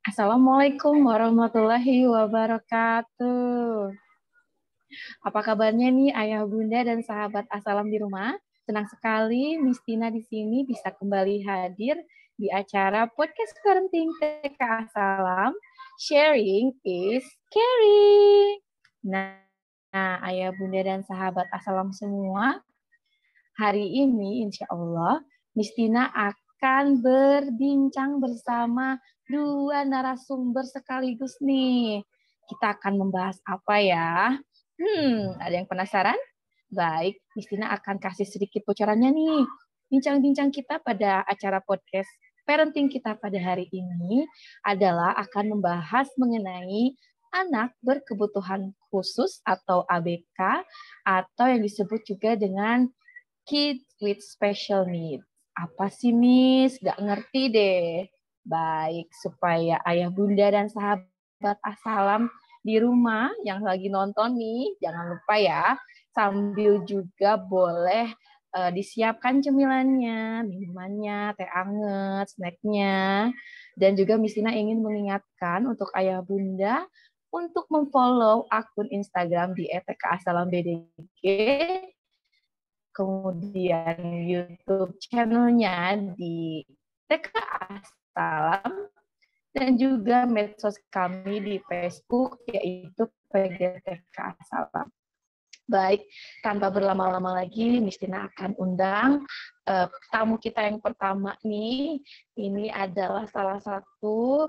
Assalamualaikum warahmatullahi wabarakatuh. Apa kabarnya nih Ayah Bunda dan sahabat Assalam di rumah? Senang sekali Miss Tina di sini bisa kembali hadir di acara podcast parenting TK Assalam. Sharing is caring. Nah, Ayah Bunda dan sahabat Assalam semua, hari ini insya Allah Miss Tina akan berbincang bersama dua narasumber sekaligus nih. Kita akan membahas apa ya? Ada yang penasaran? Baik, Miss Tina akan kasih sedikit bocorannya nih. Bincang-bincang kita pada acara podcast parenting kita pada hari ini adalah akan membahas mengenai anak berkebutuhan khusus atau ABK atau yang disebut juga dengan Kids with Special Needs. Apa sih, Miss? Gak ngerti deh. Baik, supaya ayah bunda dan sahabat Assalam di rumah yang lagi nonton nih, jangan lupa ya, sambil juga boleh disiapkan cemilannya, minumannya, teh anget, snacknya. Dan juga Miss Tina ingin mengingatkan untuk ayah bunda untuk memfollow akun Instagram di @tkasalambdg, kemudian YouTube channelnya di TK Assalam, dan juga medsos kami di Facebook yaitu PGTK Assalam. Baik, tanpa berlama-lama lagi, Miss Tina akan undang tamu kita yang pertama nih. Ini adalah salah satu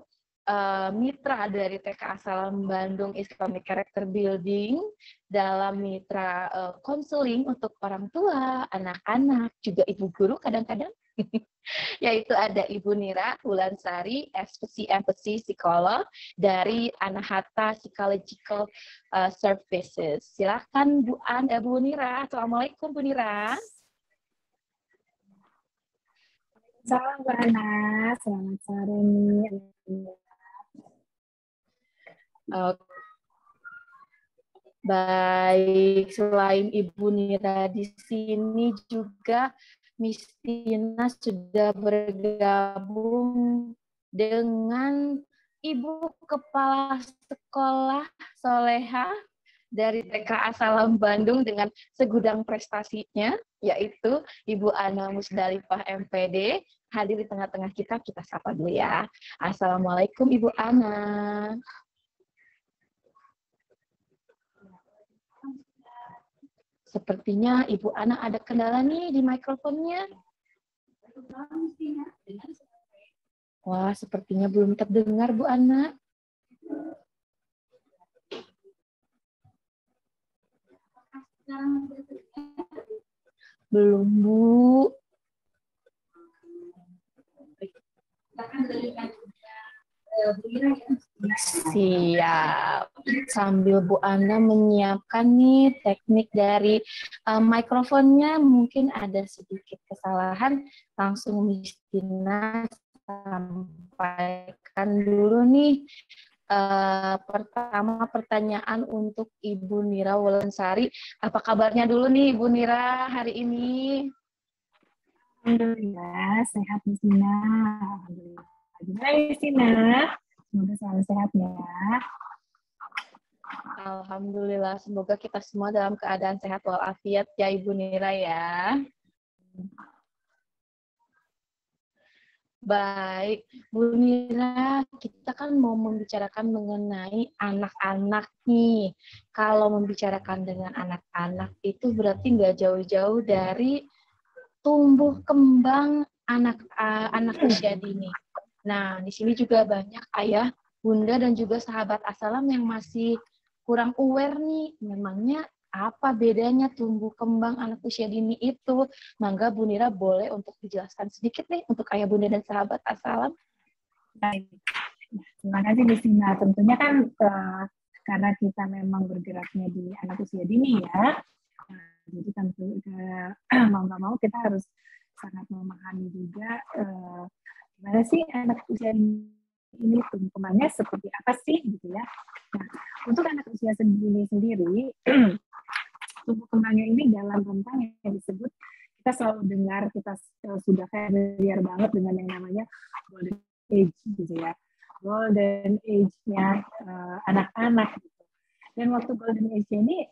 mitra dari TK Assalam Bandung Islamic Character Building dalam mitra konseling untuk orang tua, anak-anak, juga ibu guru kadang-kadang. Yaitu ada Ibu Nira Wulansari, FPC psikolog dari Anahata Psychological Services. Silakan Bu Nira. Assalamualaikum Bu Nira. Salam Mbak Ana, selamat sore nih. Baik, selain Ibu Nira di sini juga Miss Tina sudah bergabung dengan Ibu Kepala Sekolah Soleha dari TK Assalam Bandung dengan segudang prestasinya, yaitu Ibu Ana Musdalifah MPD. Hadir di tengah-tengah kita sapa dulu ya. Assalamualaikum Ibu Ana. Sepertinya Ibu Ana ada kendala nih di mikrofonnya. Wah, sepertinya belum terdengar Bu Ana. Belum, Bu. Siap. Sambil Bu Ana menyiapkan nih teknik dari mikrofonnya, mungkin ada sedikit kesalahan, langsung Miss Tina sampaikan dulu nih. Pertama pertanyaan untuk Ibu Nira Wulansari. Apa kabarnya dulu nih Ibu Nira hari ini? Alhamdulillah, sehat Miss Tina. Alhamdulillah. Gimana Miss Tina? Semoga selalu sehat ya. Alhamdulillah, semoga kita semua dalam keadaan sehat walafiat ya Ibu Nira ya. Baik, Bu Nira, kita kan mau membicarakan mengenai anak-anak nih. Kalau membicarakan dengan anak-anak itu berarti nggak jauh-jauh dari tumbuh kembang anak usia dini. Nah, di sini juga banyak ayah, bunda, dan juga sahabat Assalam yang masih kurang aware nih, memangnya apa bedanya tumbuh kembang anak usia dini itu. Mangga Bu Nira boleh untuk dijelaskan sedikit nih untuk ayah, bunda, dan sahabat Assalam. Baik. Terima kasih Miss Tina. Tentunya kan karena kita memang bergeraknya di anak usia dini ya, jadi tentu mau nggak mau kita harus sangat memahami juga gimana sih anak usia ini tumbuh kembangnya seperti apa sih gitu ya. Nah, untuk anak usia dini sendiri, tumbuh kembangnya ini dalam rentang yang disebut, kita selalu dengar, kita sudah familiar banget dengan yang namanya golden age gitu ya. golden age-nya anak-anak gitu. Dan waktu golden age ini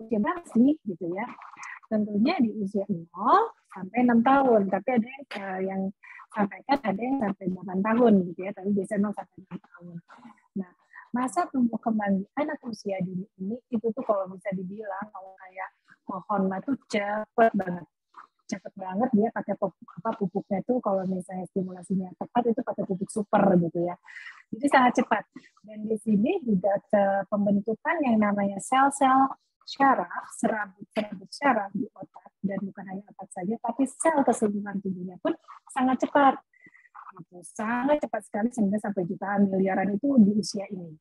usia berapa sih gitu ya? Tentunya di usia 0 sampai 6 tahun, tapi ada yang sampaikan ada yang sampai 8 tahun gitu ya, tapi biasanya 0 sampai 6 tahun. Nah, masa tumbuh kembang anak usia dini ini itu tuh kalau bisa dibilang kalau kayak pohon mah tuh cepet banget dia pakai pupuknya tuh kalau misalnya stimulasinya tepat itu pakai pupuk super gitu ya. Jadi sangat cepat. Dan di sini juga pembentukan yang namanya sel-sel syaraf, serabut-serabut syaraf di otak, dan bukan hanya otak saja, tapi sel keseluruhan tubuhnya pun sangat cepat. Sangat cepat sekali sehingga sampai jutaan miliaran itu di usia ini.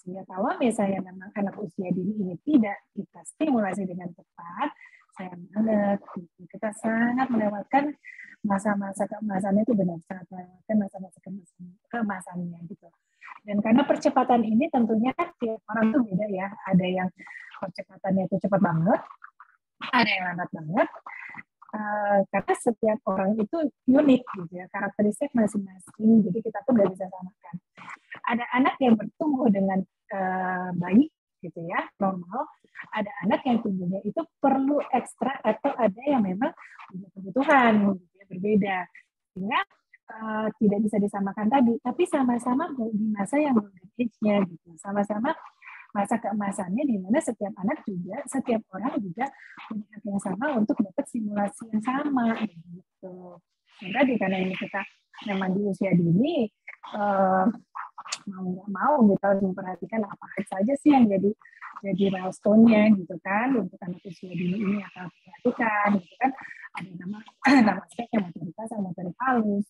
Sehingga kalau misalnya memang anak usia dini ini tidak kita stimulasi dengan tepat, sayang banget, kita sangat melewatkan masa-masa keemasannya itu benar sangat melewatkan masa-masa keemasannya gitu. Dan karena percepatan ini tentunya tiap orang tuh beda ya. Ada yang percepatannya itu cepat banget, ada yang lambat banget. Karena setiap orang itu unik gitu ya, karakteristik masing-masing. Jadi kita pun nggak bisa samakan. Ada anak yang bertumbuh dengan baik gitu ya, normal. Ada anak yang tumbuhnya itu perlu ekstra atau ada yang memang punya kebutuhan gitu ya, berbeda. Sehingga tidak bisa disamakan tadi, tapi sama-sama di masa yang golden age-nya gitu. Sama-sama masa keemasannya di mana setiap anak juga, setiap orang juga punya hak yang sama untuk dapat simulasi yang sama gitu. Dan tadi karena ini kita memang di usia dini, mau nggak mau kita harus memperhatikan apa saja sih yang jadi milestone-nya gitu kan untuk anak usia dini ini akan diperhatikan gitu kan. Ada nama aspeknya motoritas sama motorik halus,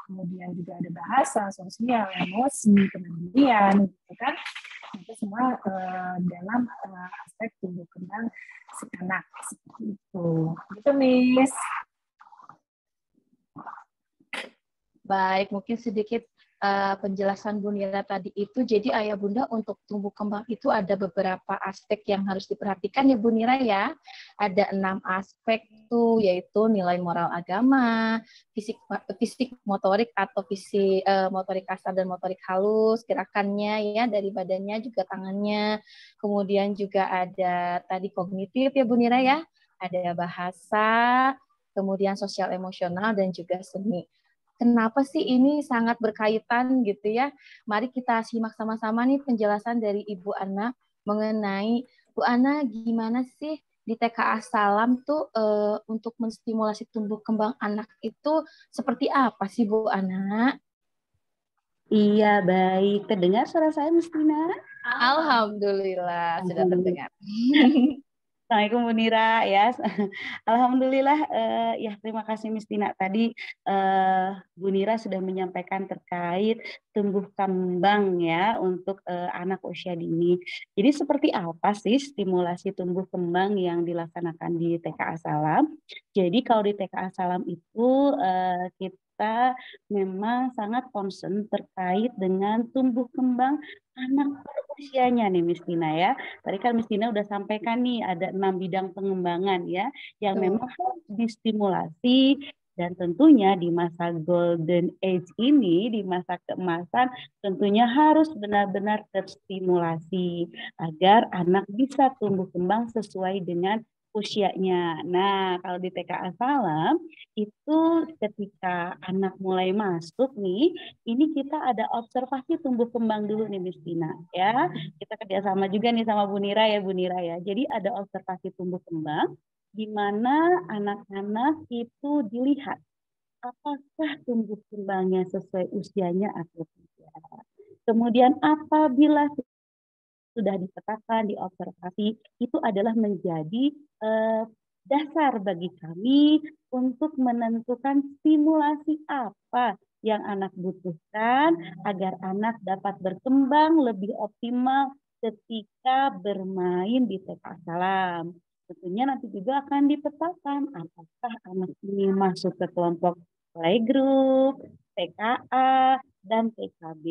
kemudian juga ada bahasa, sosial, emosi, kemandirian gitu kan. Itu semua dalam aspek tumbuh kembang si anak seperti itu. Gitu, Miss. Baik, mungkin sedikit penjelasan Bu Nira tadi itu. Jadi ayah bunda untuk tumbuh kembang itu ada beberapa aspek yang harus diperhatikan ya Bu Nira ya. Ada 6 aspek tuh, yaitu nilai moral agama, fisik motorik atau motorik kasar dan motorik halus, gerakannya ya dari badannya juga tangannya. Kemudian juga ada tadi kognitif ya Bu Nira ya. Ada bahasa, kemudian sosial emosional dan juga seni. Kenapa sih ini sangat berkaitan gitu ya? Mari kita simak sama-sama nih penjelasan dari Ibu Ana mengenai Bu Ana gimana sih di TKA Salam tuh untuk menstimulasi tumbuh kembang anak itu seperti apa sih Bu Ana? Iya, baik. Terdengar suara saya, Mustina? Alhamdulillah sudah terdengar. Assalamualaikum Bu Nira ya. Alhamdulillah ya terima kasih Miss Tina tadi Bu Nira sudah menyampaikan terkait tumbuh kembang ya untuk anak usia dini. Jadi seperti apa sih stimulasi tumbuh kembang yang dilaksanakan di TKA Salam? Jadi kalau di TKA Salam itu kita memang sangat concern terkait dengan tumbuh kembang anak usianya nih Miss Tina ya. Tadi kan Miss Tina udah sampaikan nih ada 6 bidang pengembangan ya yang memang harus distimulasi dan tentunya di masa golden age ini, di masa keemasan tentunya harus benar-benar terstimulasi agar anak bisa tumbuh kembang sesuai dengan usianya. Nah, kalau di TKA Salam itu ketika anak mulai masuk nih, ini kita ada observasi tumbuh kembang dulu nih Miss Tina ya. Kita kerjasama juga nih sama Bu Nira ya. Jadi ada observasi tumbuh kembang di mana anak-anak itu dilihat apakah tumbuh kembangnya sesuai usianya atau tidak. Kemudian apabila sudah dipetakan, diobservasi, itu adalah menjadi dasar bagi kami untuk menentukan stimulasi apa yang anak butuhkan agar anak dapat berkembang lebih optimal ketika bermain di TKA Salam. Tentunya nanti juga akan dipetakan apakah anak ini masuk ke kelompok playgroup, TKA, dan TKB.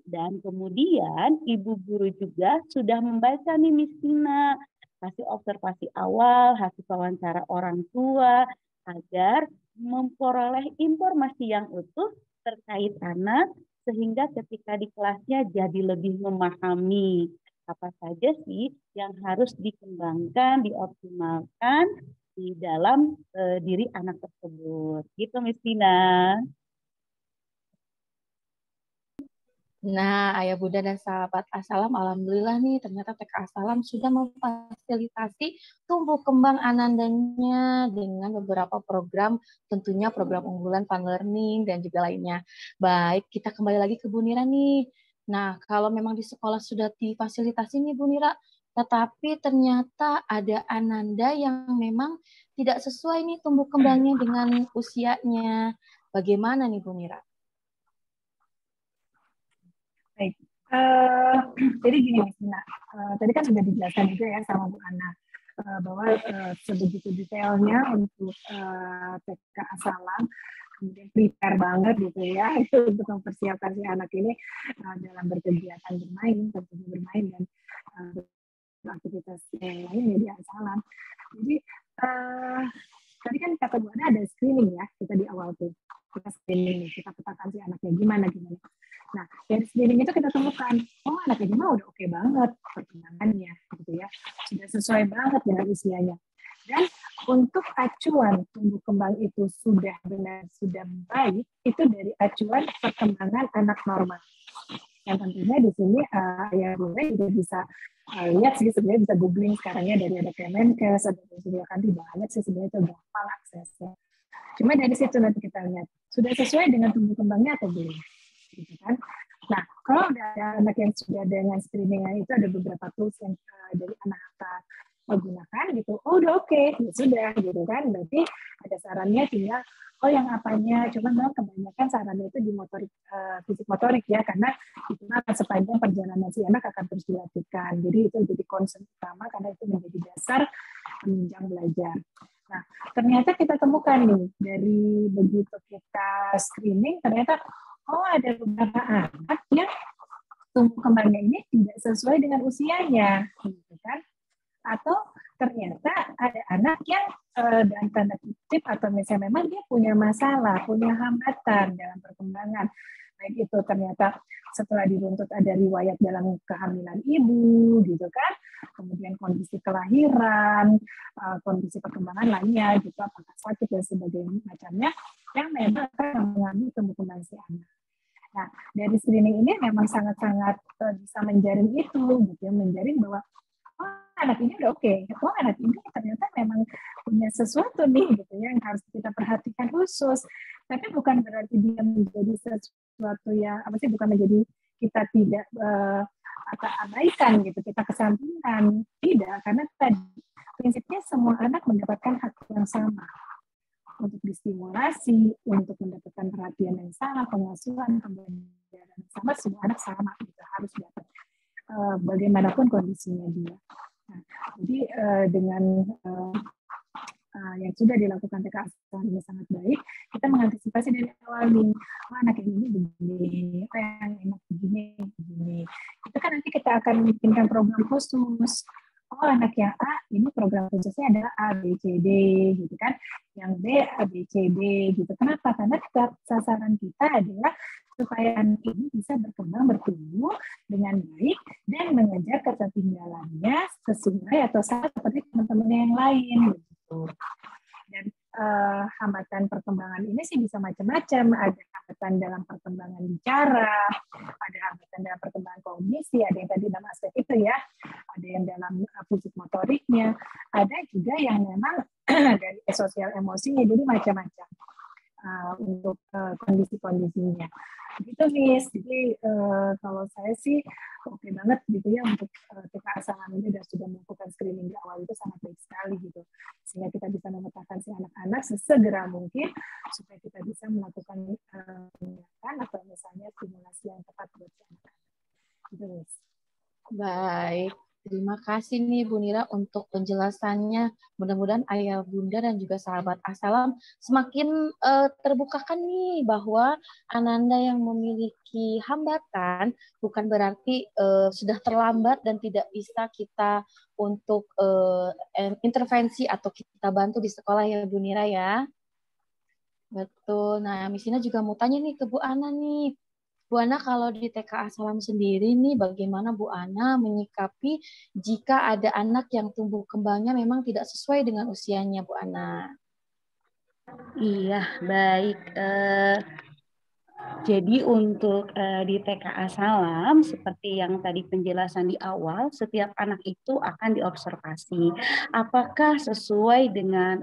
Dan kemudian ibu guru juga sudah membaca nih Miss Tina, hasil observasi awal, hasil wawancara orang tua, agar memperoleh informasi yang utuh terkait anak sehingga ketika di kelasnya jadi lebih memahami apa saja sih yang harus dikembangkan, dioptimalkan di dalam diri anak tersebut. Gitu, Miss Tina. Nah, Ayah Bunda dan sahabat Asalam, alhamdulillah nih ternyata TK Asalam sudah memfasilitasi tumbuh kembang anandanya dengan beberapa program, tentunya program unggulan Fun Learning dan juga lainnya. Baik, kita kembali lagi ke Bu Nira nih. Nah, kalau memang di sekolah sudah difasilitasi nih Bu Nira, tetapi ternyata ada ananda yang memang tidak sesuai nih tumbuh kembangnya dengan usianya. Bagaimana nih Bu Nira? Baik. Jadi gini, Mbak, tadi kan sudah dijelaskan juga ya sama Bu Ana bahwa sebegitu detailnya untuk TK Asalam, kemudian prepare banget gitu ya itu untuk mempersiapkan si anak ini dalam berkegiatan bermain, tentunya bermain dan aktivitas yang lain ya di Asalam. Jadi tadi kan kata Bu Ana ada screening ya kita di awal tuh kita screening, kita petakan si anaknya gimana. Nah, dari screening itu kita temukan, oh anak ini mah udah oke banget perkembangannya, gitu ya, sudah sesuai banget dengan usianya. Dan untuk acuan tumbuh kembang itu sudah benar, sudah baik, itu dari acuan perkembangan anak normal. Yang tentunya di sini ya Bunda juga bisa lihat sih sebenarnya bisa googling sekarang ya dari ada Kemenkes, ada disediakan di banyak sih sebenarnya itu gampang aksesnya. Cuma dari situ nanti kita lihat sudah sesuai dengan tumbuh kembangnya atau belum. Gitu kan. Nah, kalau udah ada anak yang sudah dengan screeningnya itu ada beberapa tools yang dari anak-anak menggunakan gitu, oh udah oke, ya sudah gitu kan, berarti ada sarannya tinggal oh yang apanya, cuman memang kebanyakan sarannya itu di motorik, fisik motorik ya, karena itu sepanjang perjalanan si anak akan terus dilatihkan, jadi itu jadi concern utama karena itu menjadi dasar penunjang belajar. Nah, ternyata kita temukan nih dari begitu kita screening ternyata oh ada beberapa anak yang tumbuh kembangnya ini tidak sesuai dengan usianya, gitu kan? Atau ternyata ada anak yang dalam tanda kutip atau misalnya memang dia punya masalah, punya hambatan dalam perkembangan. Baik itu ternyata setelah diruntut ada riwayat dalam kehamilan ibu, gitu kan? Kemudian kondisi kelahiran, kondisi perkembangan lainnya, gitu, apakah sakit dan sebagainya macamnya, yang memang akan mengalami tumbuh kembang si anak. Nah, dari screening ini memang sangat-sangat bisa menjaring itu, gitu ya, menjaring bahwa oh, anak ini udah oke, oh anak ini ternyata memang punya sesuatu nih, gitu ya, yang harus kita perhatikan khusus. Tapi bukan berarti dia menjadi sesuatu yang apa sih, bukan menjadi kita tidak abaikan, gitu, kita kesampingkan, tidak, karena tadi prinsipnya semua anak mendapatkan hak yang sama untuk distimulasi, untuk mendapatkan perhatian yang sama, pengasuhan, pembelajaran yang sama, semua anak sama, gitu, harus dapat bagaimanapun kondisinya dia. Nah, jadi dengan yang sudah dilakukan TK Asalam ini sangat baik, kita mengantisipasi dari awal nih, oh, anak yang ini begini, oh, yang enak begini. Itu kan nanti kita akan bikinkan program khusus. Oh, anak yang A, ini program khususnya adalah A, B, C, D, gitu kan. Yang B, A, B, C, D, gitu. Kenapa? Karena sasaran kita adalah supaya anak ini bisa berkembang, bertumbuh dengan baik, dan mengejar ketertinggalannya sesuai atau sama seperti teman-teman yang lain. Gitu. Dan hambatan perkembangan ini sih bisa macam-macam. Ada hambatan dalam perkembangan bicara, ada hambatan dalam perkembangan kognisi, ada yang tadi dalam aspek itu ya, ada yang dalam fisik motoriknya, ada juga yang memang dari sosial emosinya, jadi macam-macam untuk kondisi-kondisinya. Gitu, Miss. Jadi kalau saya sih oke banget gitu ya untuk TK Asalam ini dan sudah melakukan screening di awal itu sangat baik sekali gitu. Sehingga kita bisa memetakan si anak-anak sesegera mungkin supaya kita bisa melakukan tindakan atau misalnya stimulasi yang tepat buat si anak-anak. Gitu, Miss. Baik, terima kasih nih Bu Nira untuk penjelasannya. Mudah-mudahan ayah bunda dan juga sahabat Asalam semakin terbukakan nih bahwa ananda yang memiliki hambatan bukan berarti sudah terlambat dan tidak bisa kita untuk intervensi atau kita bantu di sekolah ya Bu Nira ya. Betul. Nah, Miss Nina juga mau tanya nih ke Bu Ana nih. Bu Ana, kalau di TKA Salam sendiri nih, bagaimana Bu Ana menyikapi jika ada anak yang tumbuh kembangnya memang tidak sesuai dengan usianya, Bu Ana? Iya, baik. Jadi untuk di TKA Salam, seperti yang tadi penjelasan di awal, setiap anak itu akan diobservasi. Apakah sesuai dengan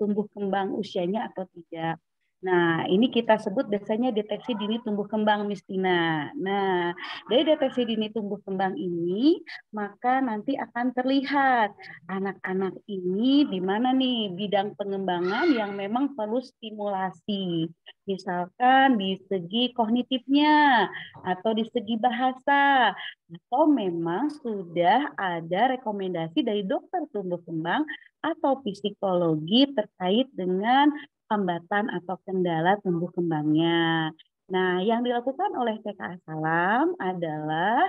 tumbuh kembang usianya atau tidak. Nah, ini kita sebut biasanya deteksi dini tumbuh kembang, Miss Tina. Nah, dari deteksi dini tumbuh kembang ini, maka nanti akan terlihat anak-anak ini di mana nih bidang pengembangan yang memang perlu stimulasi. Misalkan di segi kognitifnya atau di segi bahasa, atau memang sudah ada rekomendasi dari dokter tumbuh kembang atau psikologi terkait dengan hambatan atau kendala tumbuh kembangnya. Nah, yang dilakukan oleh TKA Salam adalah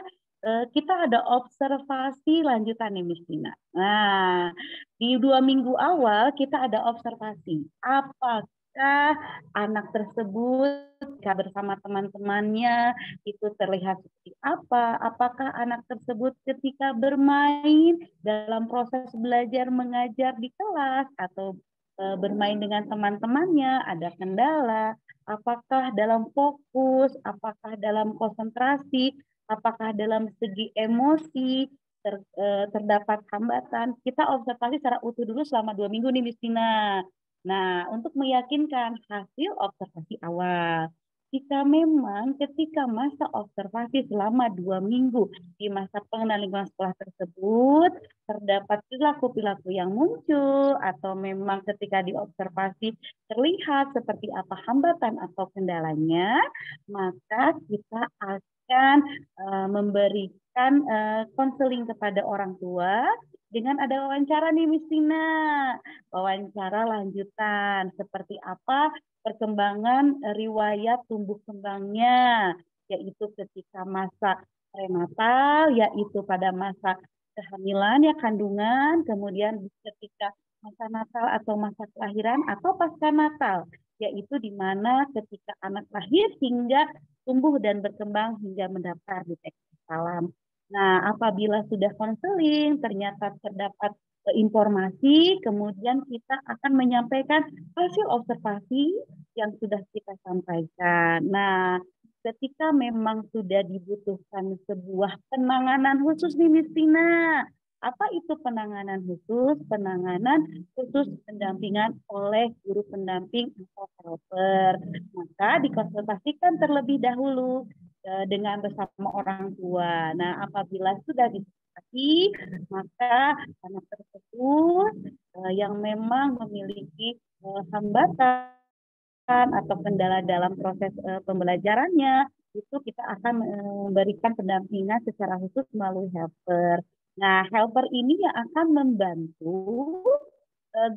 kita ada observasi lanjutan nih, Miss Tina. Nah, di 2 minggu awal kita ada observasi. Apakah anak tersebut jika bersama teman-temannya itu terlihat seperti apa? Apakah anak tersebut ketika bermain dalam proses belajar mengajar di kelas atau bermain dengan teman-temannya ada kendala? Apakah dalam fokus? Apakah dalam konsentrasi? Apakah dalam segi emosi terdapat hambatan? Kita observasi secara utuh dulu selama 2 minggu nih, Miss Tina. Nah, untuk meyakinkan hasil observasi awal, jika memang ketika masa observasi selama 2 minggu di masa pengenalan lingkungan sekolah tersebut terdapat perilaku-perilaku yang muncul atau memang ketika diobservasi terlihat seperti apa hambatan atau kendalanya, maka kita akan memberikan konseling kepada orang tua dengan ada wawancara nih, Miss Tina. Wawancara lanjutan seperti apa perkembangan riwayat tumbuh kembangnya, yaitu ketika masa prenatal, yaitu pada masa kehamilan ya kandungan, kemudian ketika masa natal atau masa kelahiran atau pasca natal, yaitu di mana ketika anak lahir hingga tumbuh dan berkembang hingga mendaftar di TKA Salam. Nah, apabila sudah konseling, ternyata terdapat informasi, kemudian kita akan menyampaikan hasil observasi yang sudah kita sampaikan. Nah, ketika memang sudah dibutuhkan sebuah penanganan khusus nih, Miss Tina. Apa itu penanganan khusus? Penanganan khusus pendampingan oleh guru pendamping atau helper. Maka dikonsultasikan terlebih dahulu dengan bersama orang tua. Nah, apabila sudah disepakati, maka anak tersebut yang memang memiliki hambatan atau kendala dalam proses pembelajarannya, itu kita akan memberikan pendampingan secara khusus melalui helper. Nah, helper ini yang akan membantu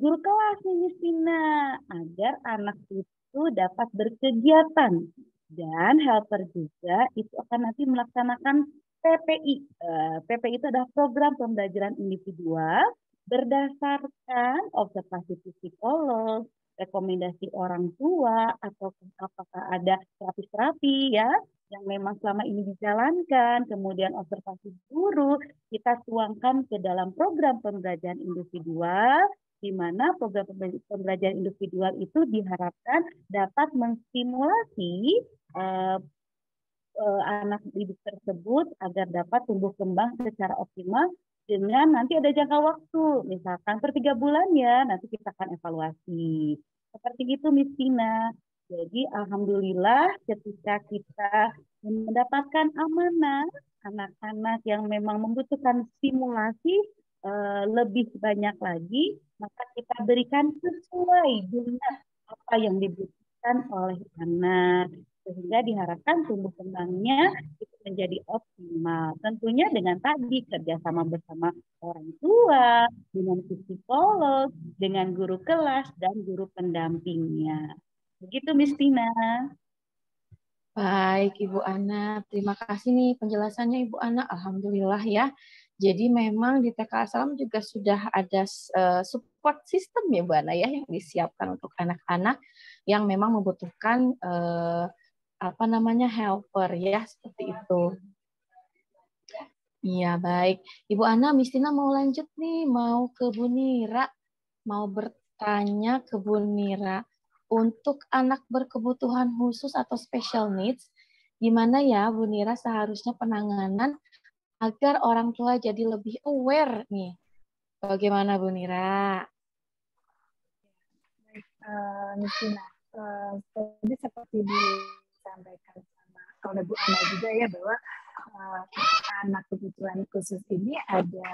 guru kelas nih, Miss Tina, agar anak itu dapat berkegiatan. Dan helper juga itu akan nanti melaksanakan PPI. PPI itu adalah program pembelajaran individual berdasarkan observasi psikolog, rekomendasi orang tua, atau apakah ada terapi-terapi ya yang memang selama ini dijalankan, kemudian observasi guru, kita tuangkan ke dalam program pembelajaran individual, di mana program pembelajaran individual itu diharapkan dapat menstimulasi anak didik tersebut agar dapat tumbuh kembang secara optimal dengan nanti ada jangka waktu, misalkan per 3 bulan ya, nanti kita akan evaluasi. Seperti itu, Miss Tina. Jadi alhamdulillah ketika kita mendapatkan amanah anak-anak yang memang membutuhkan stimulasi lebih banyak lagi, maka kita berikan sesuai dengan apa yang dibutuhkan oleh anak, sehingga diharapkan tumbuh kembangnya itu menjadi optimal. Tentunya dengan tadi kerjasama bersama orang tua, dengan psikolog, dengan guru kelas, dan guru pendampingnya. Begitu, Miss Tina. Baik, Ibu Ana. Terima kasih nih penjelasannya, Ibu Ana. Alhamdulillah ya. Jadi memang di TKA Salam juga sudah ada support system ya, Bu Ana ya, yang disiapkan untuk anak-anak yang memang membutuhkan apa namanya helper ya, seperti itu. Iya, baik. Ibu Ana, Miss Tina mau lanjut nih, mau ke Bu Nira, mau bertanya ke Bu Nira. Untuk anak berkebutuhan khusus atau special needs, gimana ya Bu Nira seharusnya penanganan agar orang tua jadi lebih aware nih? Bagaimana Bu Nira? Nusina, tadi seperti disampaikan sama oleh Bu Ana juga ya bahwa anak kebutuhan khusus ini ada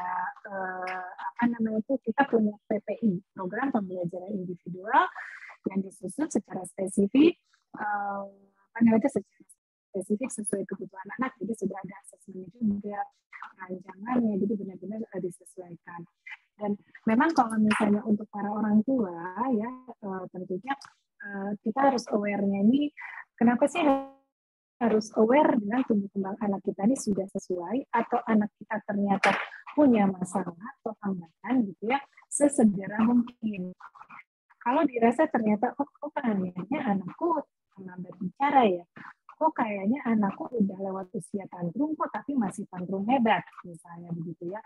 apa namanya itu kita punya PPI, program pembelajaran individual yang disusun secara spesifik apa namanya itu secara spesifik sesuai kebutuhan anak, jadi sudah ada asesmennya juga, rancangannya, jadi benar-benar disesuaikan. Dan memang kalau misalnya untuk para orang tua ya tentunya kita harus aware-nya ini, kenapa sih harus aware dengan tumbuh kembang anak kita ini sudah sesuai atau anak kita ternyata punya masalah atau hambatan gitu ya, sesegera mungkin. Kalau dirasa ternyata kok kayaknya anakku terlambat bicara ya, kok kayaknya anakku udah lewat usia tantrum kok tapi masih tantrum hebat misalnya begitu ya,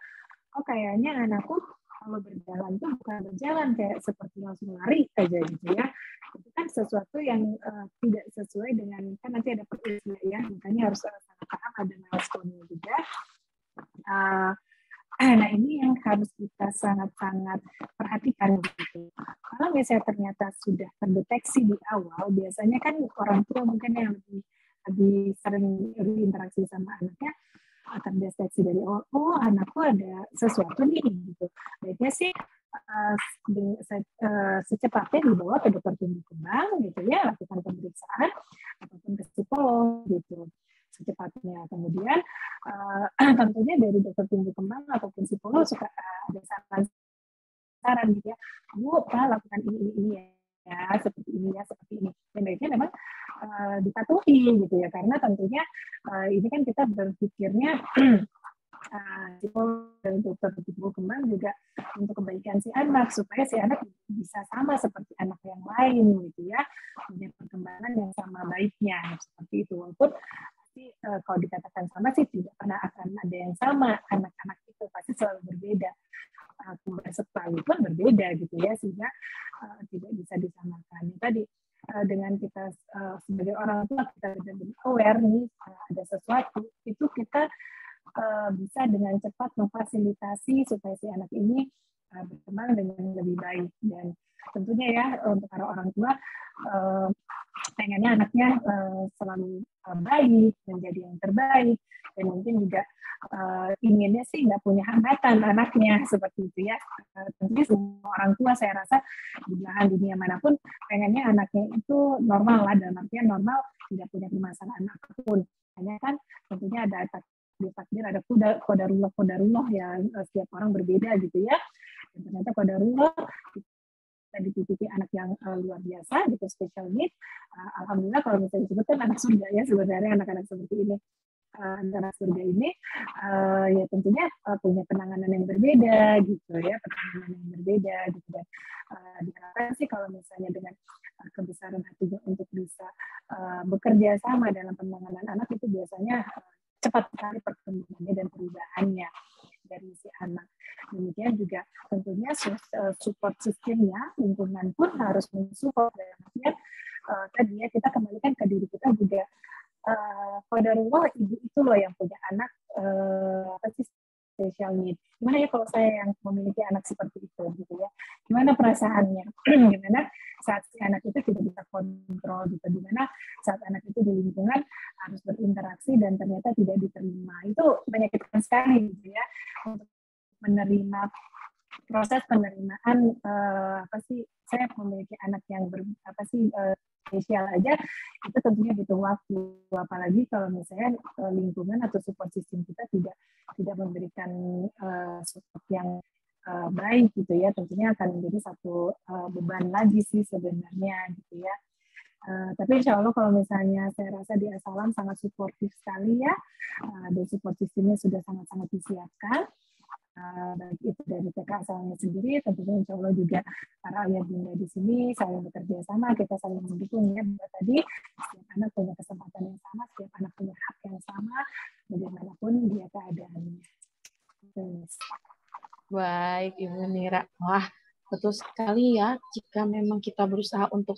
kok kayaknya anakku kalau berjalan tuh bukan berjalan kayak seperti langsung lari aja gitu ya, itu kan sesuatu yang tidak sesuai dengan, kan nanti ada perusia ya, makanya harus sangat paham ada milestone juga. Nah ini yang harus kita sangat-sangat perhatikan gitu. Kalau misalnya ternyata sudah terdeteksi di awal, biasanya kan orang tua mungkin yang lebih sering berinteraksi sama anaknya terdeteksi dari oh anakku ada sesuatu nih gitu. Baiknya sih secepatnya dibawa ke dokter tumbuh kembang gitu ya, lakukan pemeriksaan ataupun ke psikolog gitu secepatnya. Kemudian tentunya dari dokter tumbuh kembang ataupun psikolog suka ada saran gitu ya, Bu, lakukan ini ya, seperti ini ya, seperti ini. Dan baiknya memang dipatuhi gitu ya, karena tentunya ini kan kita berpikirnya psikolog dan dokter tumbuh kembang juga untuk kebaikan si anak, supaya si anak bisa sama seperti anak yang lain gitu ya, punya perkembangan yang sama baiknya seperti itu. Walaupun pasti kalau dikatakan sama sih tidak pernah akan ada yang sama, anak-anak itu pasti selalu berbeda, kembar sekalipun berbeda gitu ya, sehingga tidak bisa disamakan. Tadi dengan kita sebagai orang tua kita benar-benar aware nih ada sesuatu, itu kita bisa dengan cepat memfasilitasi supaya si anak ini berkembang dengan lebih baik. Dan tentunya ya untuk para orang tua pengennya anaknya selalu baik, menjadi yang terbaik, dan mungkin juga inginnya sih nggak punya hambatan anaknya seperti itu ya. Tentunya semua orang tua saya rasa di belahan dunia manapun pengennya anaknya itu normal lah, dalam artian normal, tidak punya permasalahan apapun. Hanya kan tentunya ada takdir, ada kodarullah ya, setiap orang berbeda gitu ya. Dan ternyata kodarullah kita dititipi anak yang luar biasa gitu, special need. Alhamdulillah kalau misalnya disebutkan anak surga ya, sebenarnya anak-anak seperti ini, anak surga ini ya tentunya punya penanganan yang berbeda gitu ya, penanganan yang berbeda gitu. Dan diharapkan sih kalau misalnya dengan kebesaran hatinya untuk bisa bekerja sama dalam penanganan anak, itu biasanya cepat sekali perkembangannya dan perubahannya dari si anak. Demikian juga tentunya support sistemnya, lingkungan pun harus mensupport. Dalam artian tadi ya, kita kembalikan ke diri kita juga. Qadarullah, ibu itu loh yang punya anak apa sih special need. Gimana ya kalau saya yang memiliki anak seperti itu gitu ya? Gimana perasaannya? Gimana saat si anak itu tidak bisa kontrol gitu? Gimana saat anak itu di lingkungan harus berinteraksi dan ternyata tidak diterima? Itu menyakitkan sekali gitu ya. Untuk menerima proses penerimaan apa sih, saya memiliki anak yang spesial aja, itu tentunya butuh waktu, apalagi kalau misalnya lingkungan atau support system kita tidak memberikan support yang baik gitu ya, tentunya akan menjadi satu beban lagi sih sebenarnya gitu ya. Tapi insya Allah kalau misalnya saya rasa di As-Salam sangat suportif sekali ya, dan support systemnya sudah sangat-sangat disiapkan. baik itu dari TK asalnya sendiri, tentunya insya Allah juga para ayah bunda di sini saling bekerja sama, kita saling mendukung ya. Bahwa tadi setiap anak punya kesempatan yang sama, setiap anak punya hak yang sama, bagaimanapun dia keadaannya. Baik, Ibu Mira. Wah, betul sekali ya. Jika memang kita berusaha untuk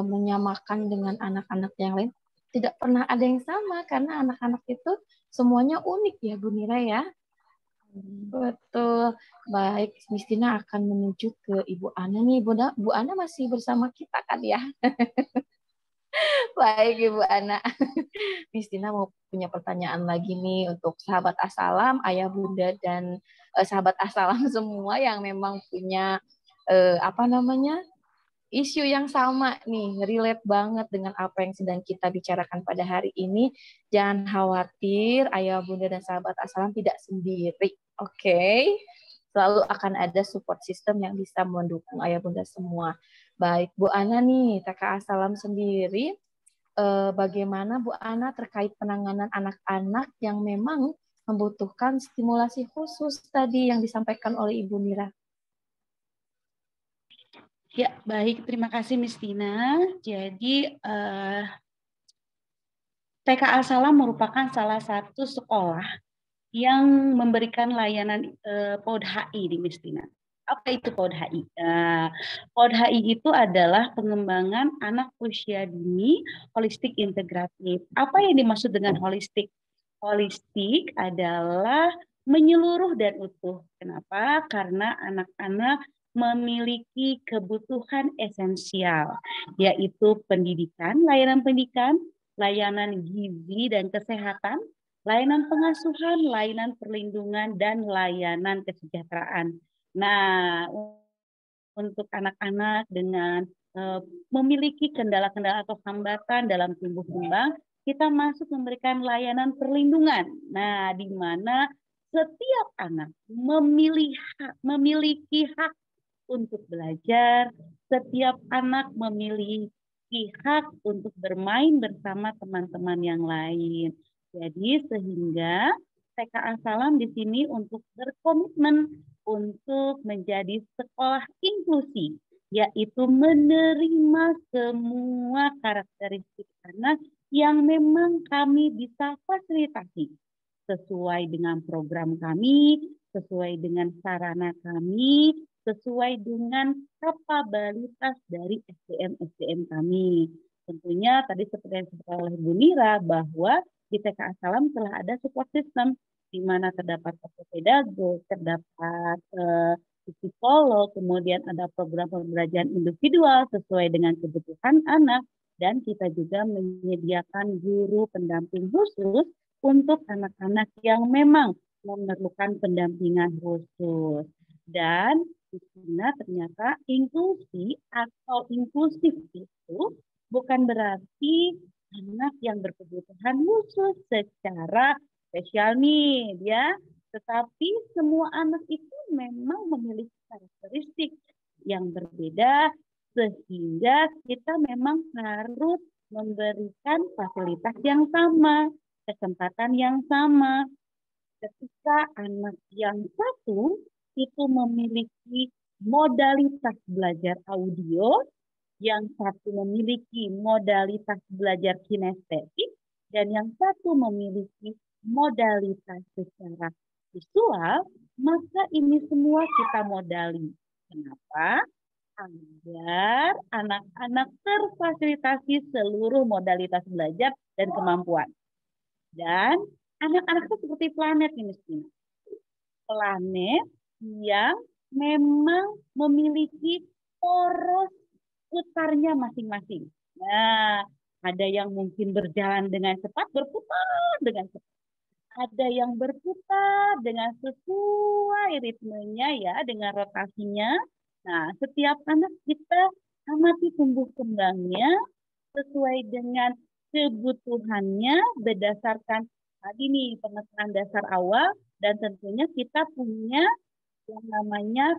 menyamakan dengan anak-anak yang lain, tidak pernah ada yang sama karena anak-anak itu semuanya unik ya, Bu Mira ya. Betul. Baik, Miss Tina akan menuju ke Ibu Ana nih. Bu Ana masih bersama kita kan ya? Baik, Ibu Ana. Miss Tina mau punya pertanyaan lagi nih untuk sahabat Assalam, ayah bunda dan sahabat Assalam semua yang memang punya apa namanya isu yang sama nih, relate banget dengan apa yang sedang kita bicarakan pada hari ini. Jangan khawatir, ayah bunda dan sahabat Assalam tidak sendiri, oke? Selalu akan ada support system yang bisa mendukung ayah bunda semua. Baik, Bu Ana nih, TK Assalam sendiri bagaimana Bu Ana terkait penanganan anak-anak yang memang membutuhkan stimulasi khusus tadi yang disampaikan oleh Ibu Mira. Ya, baik. Terima kasih, Miss Tina. Jadi, TK Al-Salam merupakan salah satu sekolah yang memberikan layanan PAUD HI di Miss Tina. Apa itu PAUD HI? PAUD HI itu adalah pengembangan anak usia dini holistik integratif. Apa yang dimaksud dengan holistik? Holistik adalah menyeluruh dan utuh. Kenapa? Karena anak-anak memiliki kebutuhan esensial, yaitu pendidikan, layanan gizi dan kesehatan, layanan pengasuhan, layanan perlindungan, dan layanan kesejahteraan. Nah, untuk anak-anak dengan memiliki kendala-kendala atau hambatan dalam tumbuh kembang, kita masuk memberikan layanan perlindungan. Nah, di mana setiap anak memiliki hak untuk belajar, setiap anak memiliki hak untuk bermain bersama teman-teman yang lain. Jadi sehingga TK Al-Salam di sini untuk berkomitmen untuk menjadi sekolah inklusi, yaitu menerima semua karakteristik anak yang memang kami bisa fasilitasi sesuai dengan program kami, sesuai dengan sarana kami, sesuai dengan kapabilitas dari SDM kami. Tentunya tadi seperti yang disebutkan oleh Bu Mira bahwa di TK Al-Salam telah ada support system di mana terdapat pedagog, terdapat psikolog, kemudian ada program pembelajaran individual sesuai dengan kebutuhan anak, dan kita juga menyediakan guru pendamping khusus untuk anak-anak yang memang memerlukan pendampingan khusus. Dan di sana ternyata inklusi atau inklusif itu bukan berarti anak yang berkebutuhan khusus secara spesial nih ya, tetapi semua anak itu memang memiliki karakteristik yang berbeda sehingga kita memang harus memberikan fasilitas yang sama, kesempatan yang sama. Ketika anak yang satu itu memiliki modalitas belajar audio, yang satu memiliki modalitas belajar kinestetik, dan yang satu memiliki modalitas secara visual, maka ini semua kita modali. Kenapa? Agar anak-anak terfasilitasi seluruh modalitas belajar dan kemampuan. Dan anak-anak itu seperti planet ini, planet yang memang memiliki poros putarnya masing-masing. Nah, ada yang mungkin berjalan dengan cepat, berputar dengan cepat. Ada yang berputar dengan sesuai ritmenya ya, dengan rotasinya. Nah, setiap anak kita amati tumbuh kembangnya sesuai dengan kebutuhannya berdasarkan tadi nih pemetaan dasar awal, dan tentunya kita punya yang namanya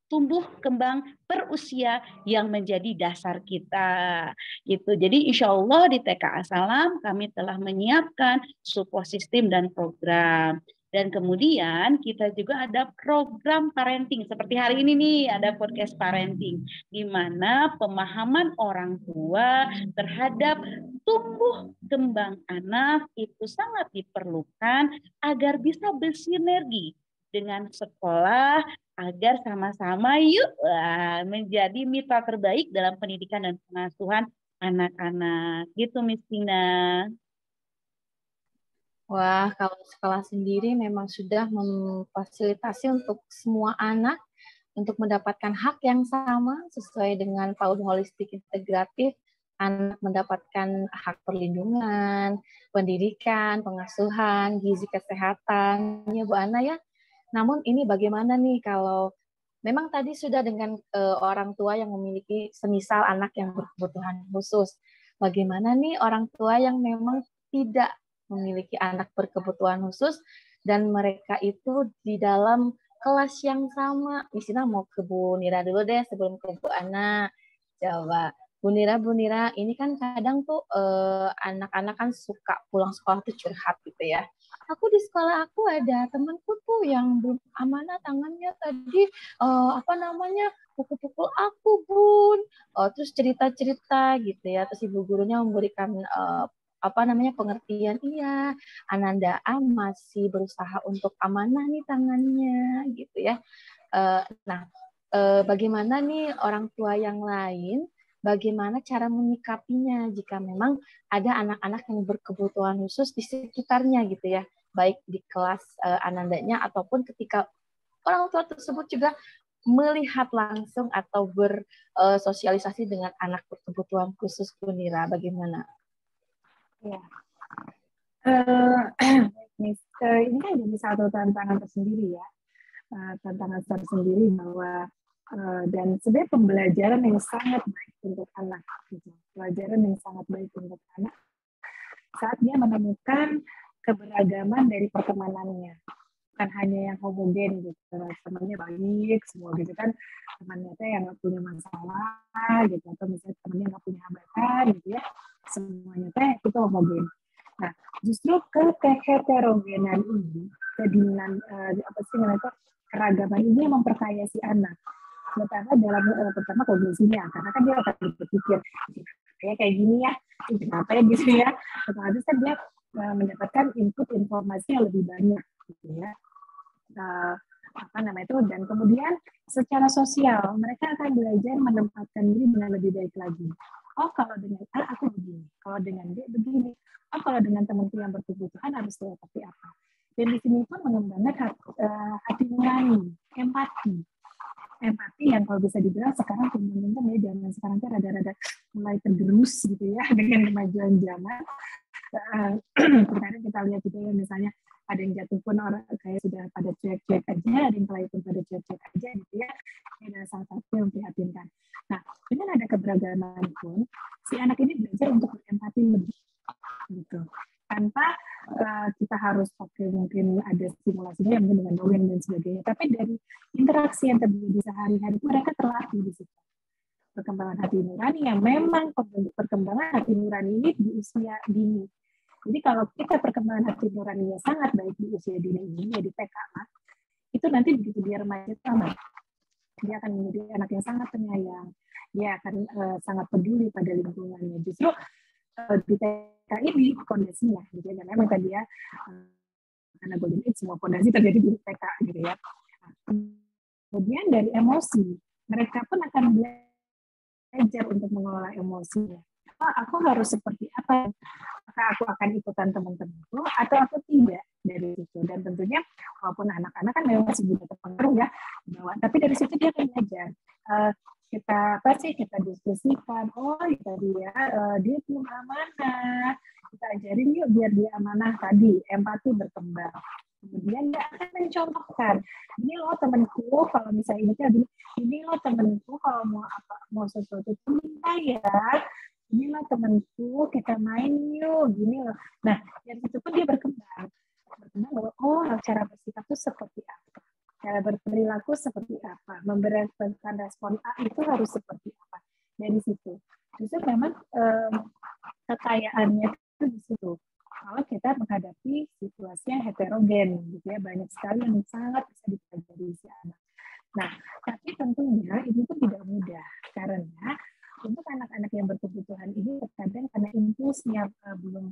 tumbuh kembang per usia yang menjadi dasar kita. Gitu. Jadi insya Allah di TK Al-Salam kami telah menyiapkan support system dan program. Dan kemudian kita juga ada program parenting. Seperti hari ini nih ada podcast parenting. Di mana pemahaman orang tua terhadap tumbuh kembang anak itu sangat diperlukan agar bisa bersinergi dengan sekolah, agar sama-sama yuk menjadi mitra terbaik dalam pendidikan dan pengasuhan anak-anak. Gitu Miss Tina. Wah, kalau sekolah sendiri memang sudah memfasilitasi untuk semua anak untuk mendapatkan hak yang sama sesuai dengan PAUD holistik integratif, anak mendapatkan hak perlindungan, pendidikan, pengasuhan, gizi kesehatan, ya Bu Ana ya. Namun ini bagaimana nih kalau memang tadi sudah dengan orang tua yang memiliki semisal anak yang berkebutuhan khusus. Bagaimana nih orang tua yang memang tidak memiliki anak berkebutuhan khusus dan mereka itu di dalam kelas yang sama. Misalnya mau ke Bu Nira dulu deh sebelum ke Bu Ana. Coba Bu Nira, ini kan kadang tuh anak-anak kan suka pulang sekolah tuh curhat gitu ya. Aku di sekolah aku ada temanku tuh yang belum amanah tangannya tadi pukul-pukul aku Bun. Terus cerita-cerita gitu ya. Terus ibu gurunya memberikan pengertian, iya Ananda masih berusaha untuk amanah nih tangannya gitu ya. Bagaimana nih orang tua yang lain, bagaimana cara menyikapinya jika memang ada anak-anak yang berkebutuhan khusus di sekitarnya gitu ya, baik di kelas Anandanya ataupun ketika orang tua tersebut juga melihat langsung atau bersosialisasi dengan anak berkebutuhan khusus. Nira, bagaimana? Ya. Ini kan jadi satu tantangan tersendiri ya, tantangan tersendiri bahwa dan sebenarnya pembelajaran yang sangat baik untuk anak, gitu. Pelajaran yang sangat baik untuk anak saat dia menemukan keberagaman dari pertemanannya, bukan hanya yang homogen gitu, temannya baik semua gitu kan, temannya yang nggak punya masalah gitu, atau misalnya temannya nggak punya hambatan gitu ya, semuanya itu homogen. Nah, justru keheterogenan ini, keragaman ini yang memperkaya si anak. Pertama dalam pertama kognisinya, karena kan dia akan berpikir kayak gini ya, kenapa ya gitu ya. Otomatis kan dia mendapatkan input informasi yang lebih banyak gitu ya. Dan kemudian secara sosial mereka akan belajar menempatkan diri dengan lebih baik lagi. Oh, kalau dengan A aku begini, kalau dengan B begini. Oh, kalau dengan temanku yang berkebutuhan harus seperti apa. Dan di sini pun mengembangkan hati nurani, empati yang kalau bisa dibilang sekarang teman-teman ya zaman sekarang kan rada-rada mulai tergerus gitu ya dengan kemajuan zaman. Terkadang kita lihat juga ya misalnya ada yang jatuh pun orang kayak sudah pada cuek-cuek aja, ada yang kelahi pun pada cuek-cuek aja gitu ya. Ini adalah salah satu yang memprihatinkan. Nah, dengan ada keberagaman pun, si anak ini belajar untuk berempati lebih gitu. Tanpa kita harus pakai mungkin ada stimulasinya yang mungkin dengan dongeng dan sebagainya. Tapi dari interaksi yang terjadi sehari-hari itu mereka terlatih di situ. Perkembangan hati nurani yang memang perkembangan hati nurani ini di usia dini. Jadi kalau kita perkembangan hati nuraninya sangat baik di usia dini ini, ya di TK, itu nanti begitu dia remaja sama, dia akan menjadi anak yang sangat penyayang, dia akan sangat peduli pada lingkungannya. Justru di TK ini fondasinya, gitu ya, memang tadi ya karena golden age semua fondasi terjadi di TK, gitu ya. Kemudian dari emosi, mereka pun akan belajar untuk mengelola emosinya. Aku harus seperti apa? Apakah aku akan ikutan teman-temanku atau aku tidak dari situ? Dan tentunya walaupun anak-anak kan memang masih juga terpengaruh ya, tapi dari situ dia akan belajar. Kita diskusikan, dia belum amanah, kita ajarin yuk biar dia amanah tadi, empati berkembang. Kemudian dia akan mencontohkan, ini loh temanku kalau misalnya ini loh temanku kalau mau sesuatu itu minta ya, inilah temanku kita main yuk, gini loh. Nah, dari situ pun dia berkembang bahwa cara bersikap itu seperti apa, cara berperilaku seperti apa, memberikan respon A itu harus seperti apa. Dari situ, justru memang kekayaannya itu di situ. kalau kita menghadapi situasi yang heterogen, gitu ya, banyak sekali yang sangat bisa dipelajari si anak. Nah, tapi tentunya itu pun tidak mudah karena untuk anak-anak yang berkebutuhan ini terkadang karena impulsnya belum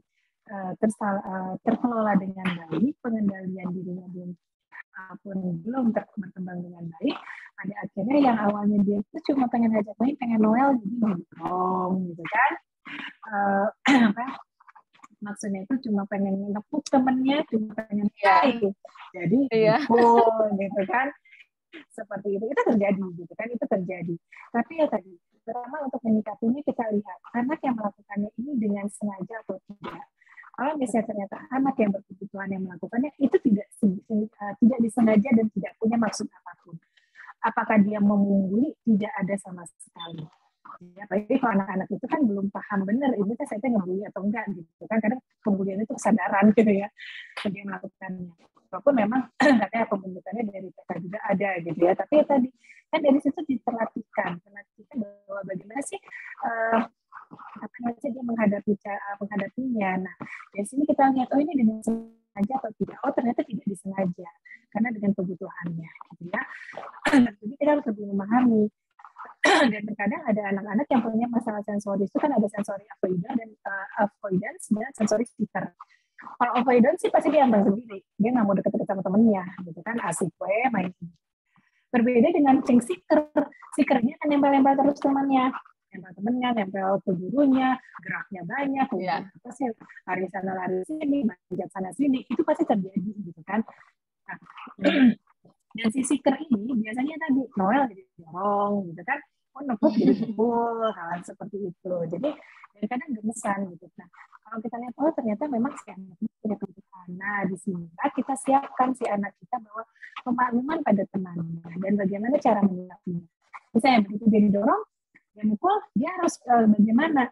terkelola dengan baik, pengendalian dirinya belum berkembang dengan baik, pada akhirnya yang awalnya dia itu cuma pengen ngajak main, pengen Noel, jadi ngomong gitu kan. Maksudnya itu cuma pengen nepuk temennya, cuma pengen jadi pukul gitu kan, seperti itu terjadi gitu kan, itu terjadi. Tapi ya tadi, terutama untuk menyikapinya kita lihat anak yang melakukannya ini dengan sengaja atau tidak. Kalau misalnya ternyata anak yang berkebutuhan yang melakukannya itu tidak disengaja dan tidak punya maksud apapun. Apakah dia memungguli? Tidak ada sama sekali. Ya, apalagi kalau anak-anak itu kan belum paham benar ini kan saya ngebully atau enggak gitu kan, karena pembulian itu kesadaran gitu ya dia melakukannya, walaupun memang katanya pembentukannya dari TK juga ada gitu ya, tapi ya tadi kan dari situ diperhatikan bahwa bagaimana sih apa namanya dia menghadapinya. Nah dari sini kita lihat ini dengan sengaja atau tidak, ternyata tidak disengaja karena dengan kebutuhannya gitu ya. Jadi kita harus lebih memahami. Dan terkadang ada anak-anak yang punya masalah sensori, itu kan ada sensori avoidance dan sensori seeker. Kalau avoidance sih pasti dia yang sendiri, dia nggak mau deket-deket sama temennya, gitu kan, asik main. Berbeda dengan seekernya kan nempel-nempel terus temannya, nempel ke gurunya, geraknya banyak, apa sih, lari sana lari sini, manjat sana sini, itu pasti terjadi, gitu kan. Nah, dan si seeker ini biasanya tadi Noel jadi dorong gitu kan, nepuk jadi pukul, hal seperti itu. Jadi kadang gemesan gitu. Nah kalau kita lihat ternyata memang si anak ini punya kebutuhan. Nah di sini kita siapkan si anak kita bahwa pemakluman pada temannya dan bagaimana cara menyikapinya. Misalnya begitu dia didorong, dia mukul, dia harus bagaimana?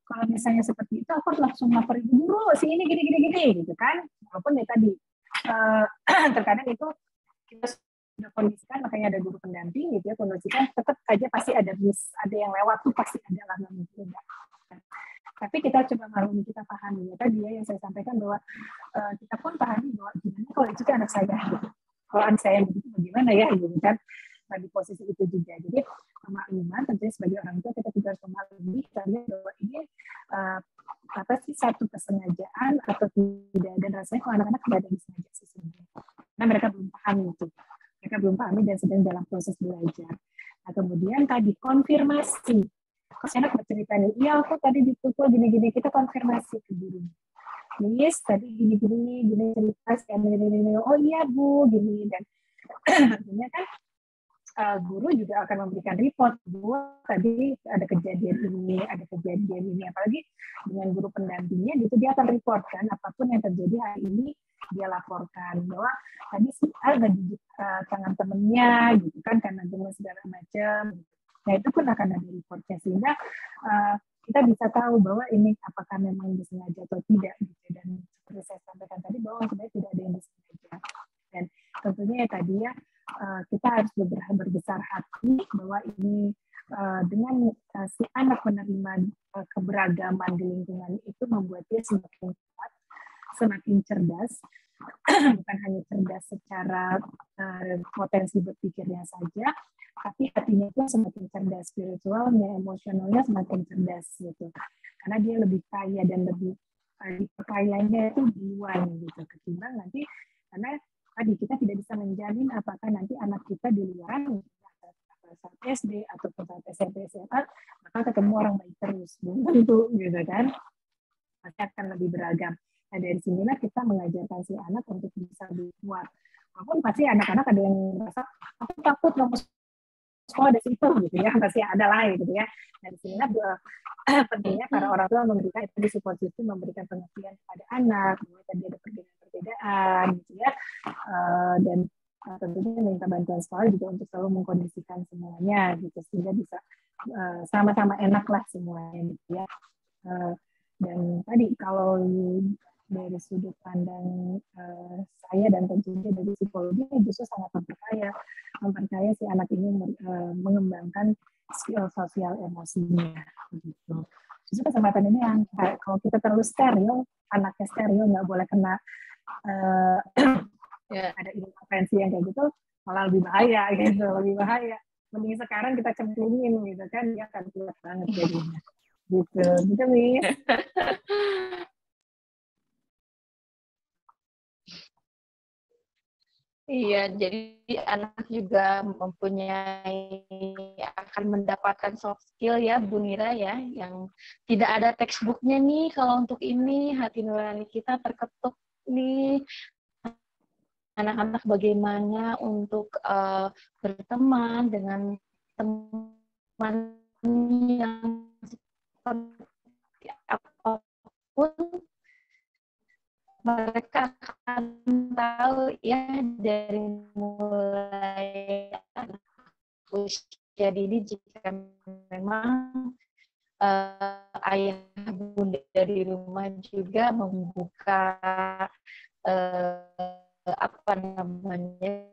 Kalau misalnya seperti itu, aku harus langsung lapor ibu guru, si ini gini gitu kan. Walaupun ya tadi terkadang itu kita sudah kondisikan, makanya ada guru pendamping gitu ya, kondisikan tetap aja pasti ada yang lewat tuh pasti ada lah, nggak mungkin enggak. Tapi kita coba maklumi, kita pahami ya tadi ya yang saya sampaikan bahwa kita pun pahami bahwa gimana kalau itu anak saya gitu. Kalau anak saya begitu bagaimana ya gitu kan. Nah di posisi itu juga, jadi pemakluman tentunya sebagai orang tua kita juga harus memaklumi, kita lihat bahwa ini apa sih satu kesengajaan atau tidak, dan rasanya kalau anak-anak tidak ada yang disengaja sesungguhnya. Nah mereka belum paham itu, mereka belum pahami dan sedang dalam proses belajar. Nah kemudian tadi konfirmasi, kalau anak bercerita nih, iya aku tadi dipukul gini-gini, kita konfirmasi ke guru. Miss tadi gini cerita, oh iya bu, gini, dan tentunya kan guru juga akan memberikan report, bahwa tadi ada kejadian ini, apalagi dengan guru pendampingnya gitu, dia akan report kan apapun yang terjadi hari ini, dia laporkan bahwa tadi si A ngegigit tangan temennya gitu kan, karena gemes segala macam. Nah itu pun akan ada reportnya, sehingga kita bisa tahu bahwa ini apakah memang disengaja atau tidak gitu. Dan seperti saya sampaikan tadi bahwa sebenarnya tidak ada yang disengaja. Dan tentunya ya tadi ya kita harus berbesar hati bahwa ini dengan si anak menerima keberagaman di lingkungan itu membuat dia semakin kuat, semakin cerdas, bukan hanya cerdas secara potensi berpikirnya saja, tapi hatinya pun semakin cerdas, spiritualnya, emosionalnya semakin cerdas gitu. Karena dia lebih kaya dan lebih kayanya itu duluan gitu, ketimbang nanti, karena tadi kita tidak bisa menjamin apakah nanti anak kita di luar saat SD atau saat SMP SMA bakal ketemu orang baik terus, belum tentu gitu kan, pasti akan lebih beragam. Nah dari sinilah kita mengajarkan si anak untuk bisa lebih kuat. Walaupun pasti anak-anak ada yang merasa aku takut nggak mau sekolah dari situ gitu ya, pasti ada lah gitu ya. Nah di sinilah pentingnya para orang tua memberikan edukasi positif, memberikan pengertian kepada anak, bahwa tadi ada perbedaan gitu ya, dan tentunya minta bantuan sekolah juga untuk selalu mengkondisikan semuanya gitu, sehingga bisa sama-sama enak lah semuanya gitu ya. Dan tadi kalau dari sudut pandang saya dan tentunya dari psikologi justru sangat memperkaya si anak ini mengembangkan skill sosial emosinya gitu. Justru kesempatan ini yang kalau kita terlalu steril, anaknya steril, nggak boleh kena ada intervensi yang kayak gitu, malah lebih bahaya gitu, lebih bahaya. Mending sekarang kita cemplungin gitu kan, dia akan kuat banget jadinya. Gitu Miss. Iya, jadi anak juga akan mendapatkan soft skill ya, Bu Nira ya, yang tidak ada textbooknya nih. Kalau untuk ini hati nurani kita terketuk nih, anak-anak bagaimana untuk berteman dengan teman yang seperti apapun, mereka akan tahu ya dari mulai usia dini jika memang ayah bunda di rumah juga membuka apa namanya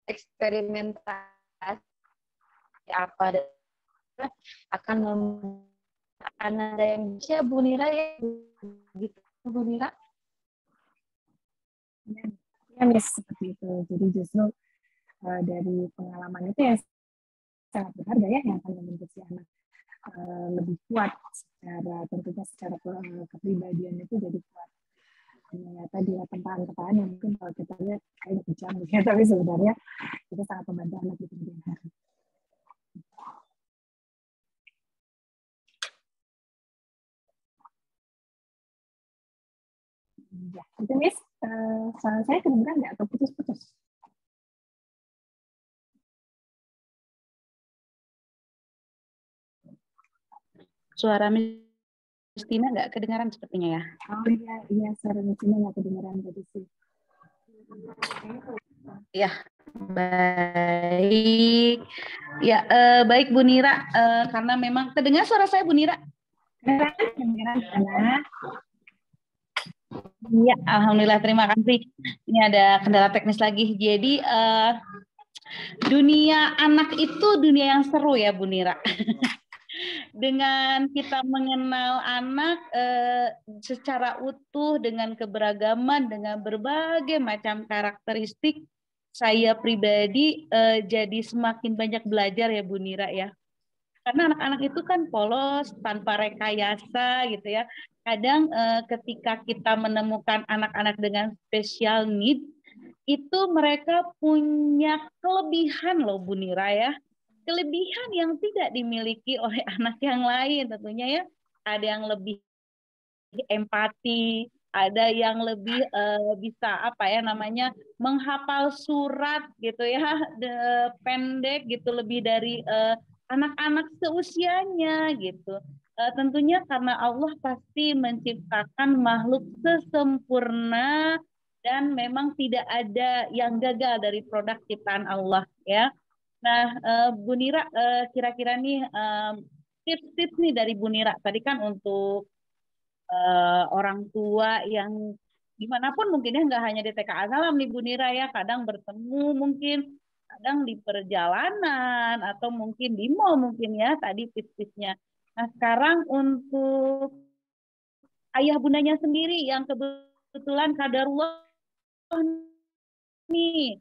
eksperimentasi apa akan ada yang bisa Bu Nira ya gitu Bu Nira. Ya Miss, seperti itu. Jadi justru dari pengalaman itu yang sangat berharga ya, yang akan membentuk si anak lebih kuat tentunya secara kepribadian itu jadi kuat. Ya tadi tempaan-tempaan yang mungkin kalau kita lihat kayak kejam gitu, tapi sebenarnya itu sangat membantu anak di kemudian hari. Ya, itu Miss, saya kedengeran nggak atau putus-putus? Suara Mistina nggak kedengaran sepertinya ya? Oh iya, suara Mistina nggak kedengaran tadi sih. Ya, baik. Ya, baik Bu Nira, karena memang terdengar suara saya Bu Nira. Kedengaran sana. Iya, alhamdulillah, terima kasih. Ini ada kendala teknis lagi. Jadi dunia anak itu dunia yang seru ya Bu Nira. Dengan kita mengenal anak secara utuh dengan keberagaman, dengan berbagai macam karakteristik, saya pribadi jadi semakin banyak belajar ya Bu Nira ya. Karena anak-anak itu kan polos, tanpa rekayasa gitu ya. Kadang ketika kita menemukan anak-anak dengan special need, itu mereka punya kelebihan loh Bu Nira ya. Kelebihan yang tidak dimiliki oleh anak yang lain tentunya ya. Ada yang lebih empati, ada yang lebih bisa apa ya namanya menghafal surat gitu ya, pendek gitu lebih dari anak-anak seusianya gitu. Tentunya karena Allah pasti menciptakan makhluk sesempurna dan memang tidak ada yang gagal dari produk ciptaan Allah ya. Nah, Bu Nira, kira-kira nih tips-tips nih dari Bu Nira tadi kan untuk orang tua yang dimanapun mungkin ya, nggak hanya di TKA Salam nih Bu Nira ya, kadang bertemu mungkin, kadang di perjalanan atau mungkin di mall mungkin ya tadi tips-tipsnya. Nah sekarang untuk ayah bundanya sendiri yang kebetulan kadarullah nih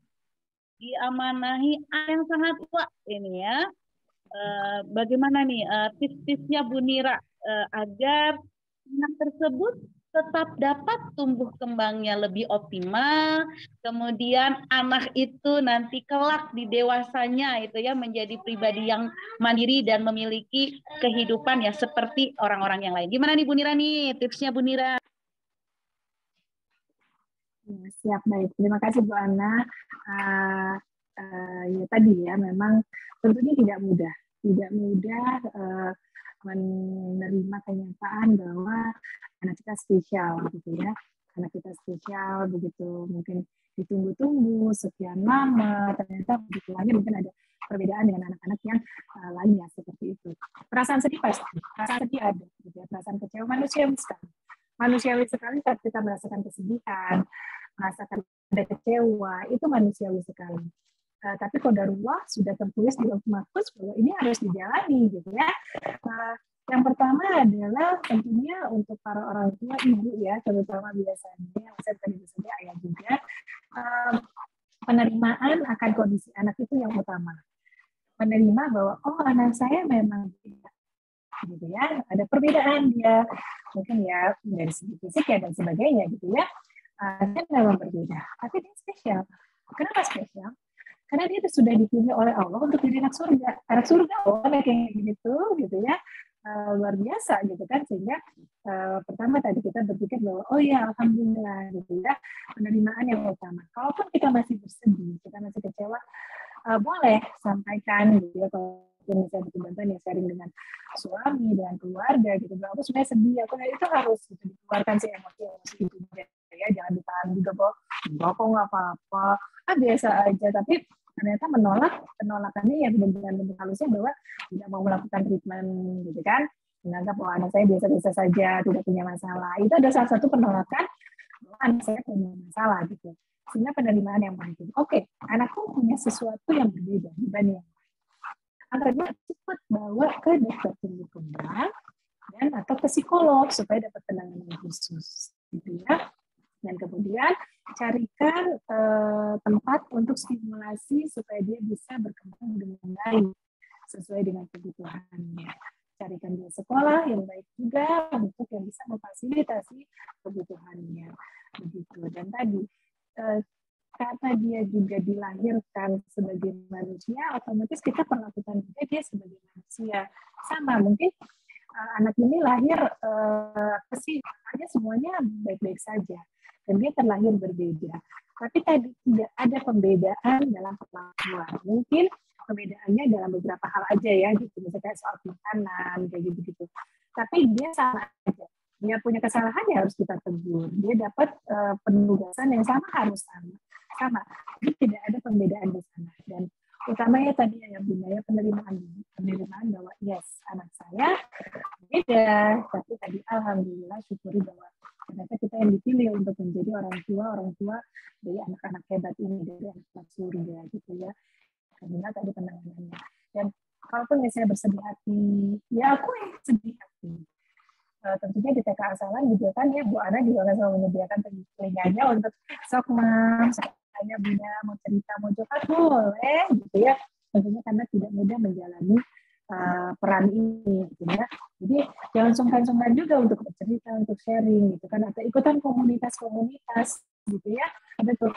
diamanahi yang sangat tua ini ya. Bagaimana nih tips-tipsnya Bu Nira agar anak tersebut tetap dapat tumbuh kembangnya lebih optimal, kemudian anak itu nanti kelak di dewasanya itu ya menjadi pribadi yang mandiri dan memiliki kehidupan ya seperti orang-orang yang lain. Gimana nih Bu Nira nih tipsnya Bu Nira? Siap, baik. Terima kasih Bu Ana. Ya tadi ya, memang tentunya tidak mudah menerima kenyataan bahwa anak kita spesial gitu ya. Anak kita spesial begitu mungkin ditunggu-tunggu sekian lama, ternyata begitu lahir mungkin ada perbedaan dengan anak-anak yang lainnya seperti itu. Perasaan sedih pasti, perasaan sedih ada, gitu ya. Perasaan kecewa manusiawi sekali saat kita merasakan kesedihan, merasakan ada kecewa, itu manusiawi sekali. Tapi qadarullah sudah tertulis di lauh mahfuz bahwa ini harus dijalani gitu ya. Yang pertama adalah tentunya untuk para orang tua, ibu ya, terutama biasanya, saya tadi biasanya ayah juga, penerimaan akan kondisi anak itu yang utama. Menerima bahwa oh anak saya memang beda, gitu ya, ada perbedaan dia, mungkin ya dari segi fisik ya dan sebagainya gitu ya, dia memang berbeda, tapi dia spesial. Kenapa spesial? Karena dia sudah dipilih oleh Allah untuk jadi anak surga. Anak surga, kayak gitu ya. Luar biasa gitu kan, sehingga pertama tadi kita berpikir bahwa oh ya alhamdulillah gitu ya, penerimaan yang utama. Kalaupun kita masih bersedih, kita masih kecewa, boleh sampaikan gitu ya, kalau misalnya butuh bantuan ya sharing dengan suami, dengan keluarga gitu. Aku sebenarnya sedih, aku itu harus gitu, dikeluarkan sih emosi itu ya, jangan ditahan juga bahwa enggak kok nggak apa-apa, biasa aja, tapi ternyata penolakannya ya dengan bentuk halusnya bahwa tidak mau melakukan treatment gitu kan, menganggap bahwa anak saya biasa-biasa saja, tidak punya masalah. Itu ada salah satu penolakan bahwa anak saya punya masalah gitu. Sehingga penerimaan yang penting. Oke, anakku punya sesuatu yang berbeda dibanding yang lain. Akhirnya cepat bawa ke dokter tumbuh kembang dan atau ke psikolog supaya dapat penanganan khusus gitu ya. Dan kemudian carikan tempat untuk stimulasi supaya dia bisa berkembang dengan baik sesuai dengan kebutuhannya. Carikan dia sekolah yang baik juga untuk yang bisa memfasilitasi kebutuhannya. Begitu. Dan tadi karena dia juga dilahirkan sebagai manusia, otomatis kita perlakukan juga dia sebagai manusia. Sama mungkin anak ini lahir hanya semuanya baik-baik saja. Dan dia terlahir berbeda. Tapi tadi tidak ada pembedaan dalam perlakuan. Mungkin perbedaannya dalam beberapa hal aja ya, gitu. Misalnya kayak soal makanan, kayak gitu-gitu. Tapi dia sama aja. Dia punya kesalahan ya harus kita tegur. Dia dapat penugasan yang sama harus sama. Jadi tidak ada pembedaan di sana. Dan utamanya tadi ya Bunda ya, penerimaan bahwa yes, anak saya beda. Tapi tadi alhamdulillah syukuri bahwa ternyata kita yang dipilih untuk menjadi orang tua dari anak-anak hebat ini, dari anak-anak surga gitu ya. Karena tadi penanganannya. Dan kalaupun misalnya bersedih hati, ya aku yang sedih hati. Tentunya di TK Asalan juga kan ya, Bu Ana juga kan selalu menyediakan telinganya untuk sok mam, saya Bunda mau cerita, mau curhat boleh gitu ya. Tentunya karena tidak mudah menjalani peran ini gitu ya. Jadi jangan sungkan-sungkan juga untuk bercerita, untuk sharing gitu kan, atau ikutan komunitas-komunitas gitu ya. Ada tuh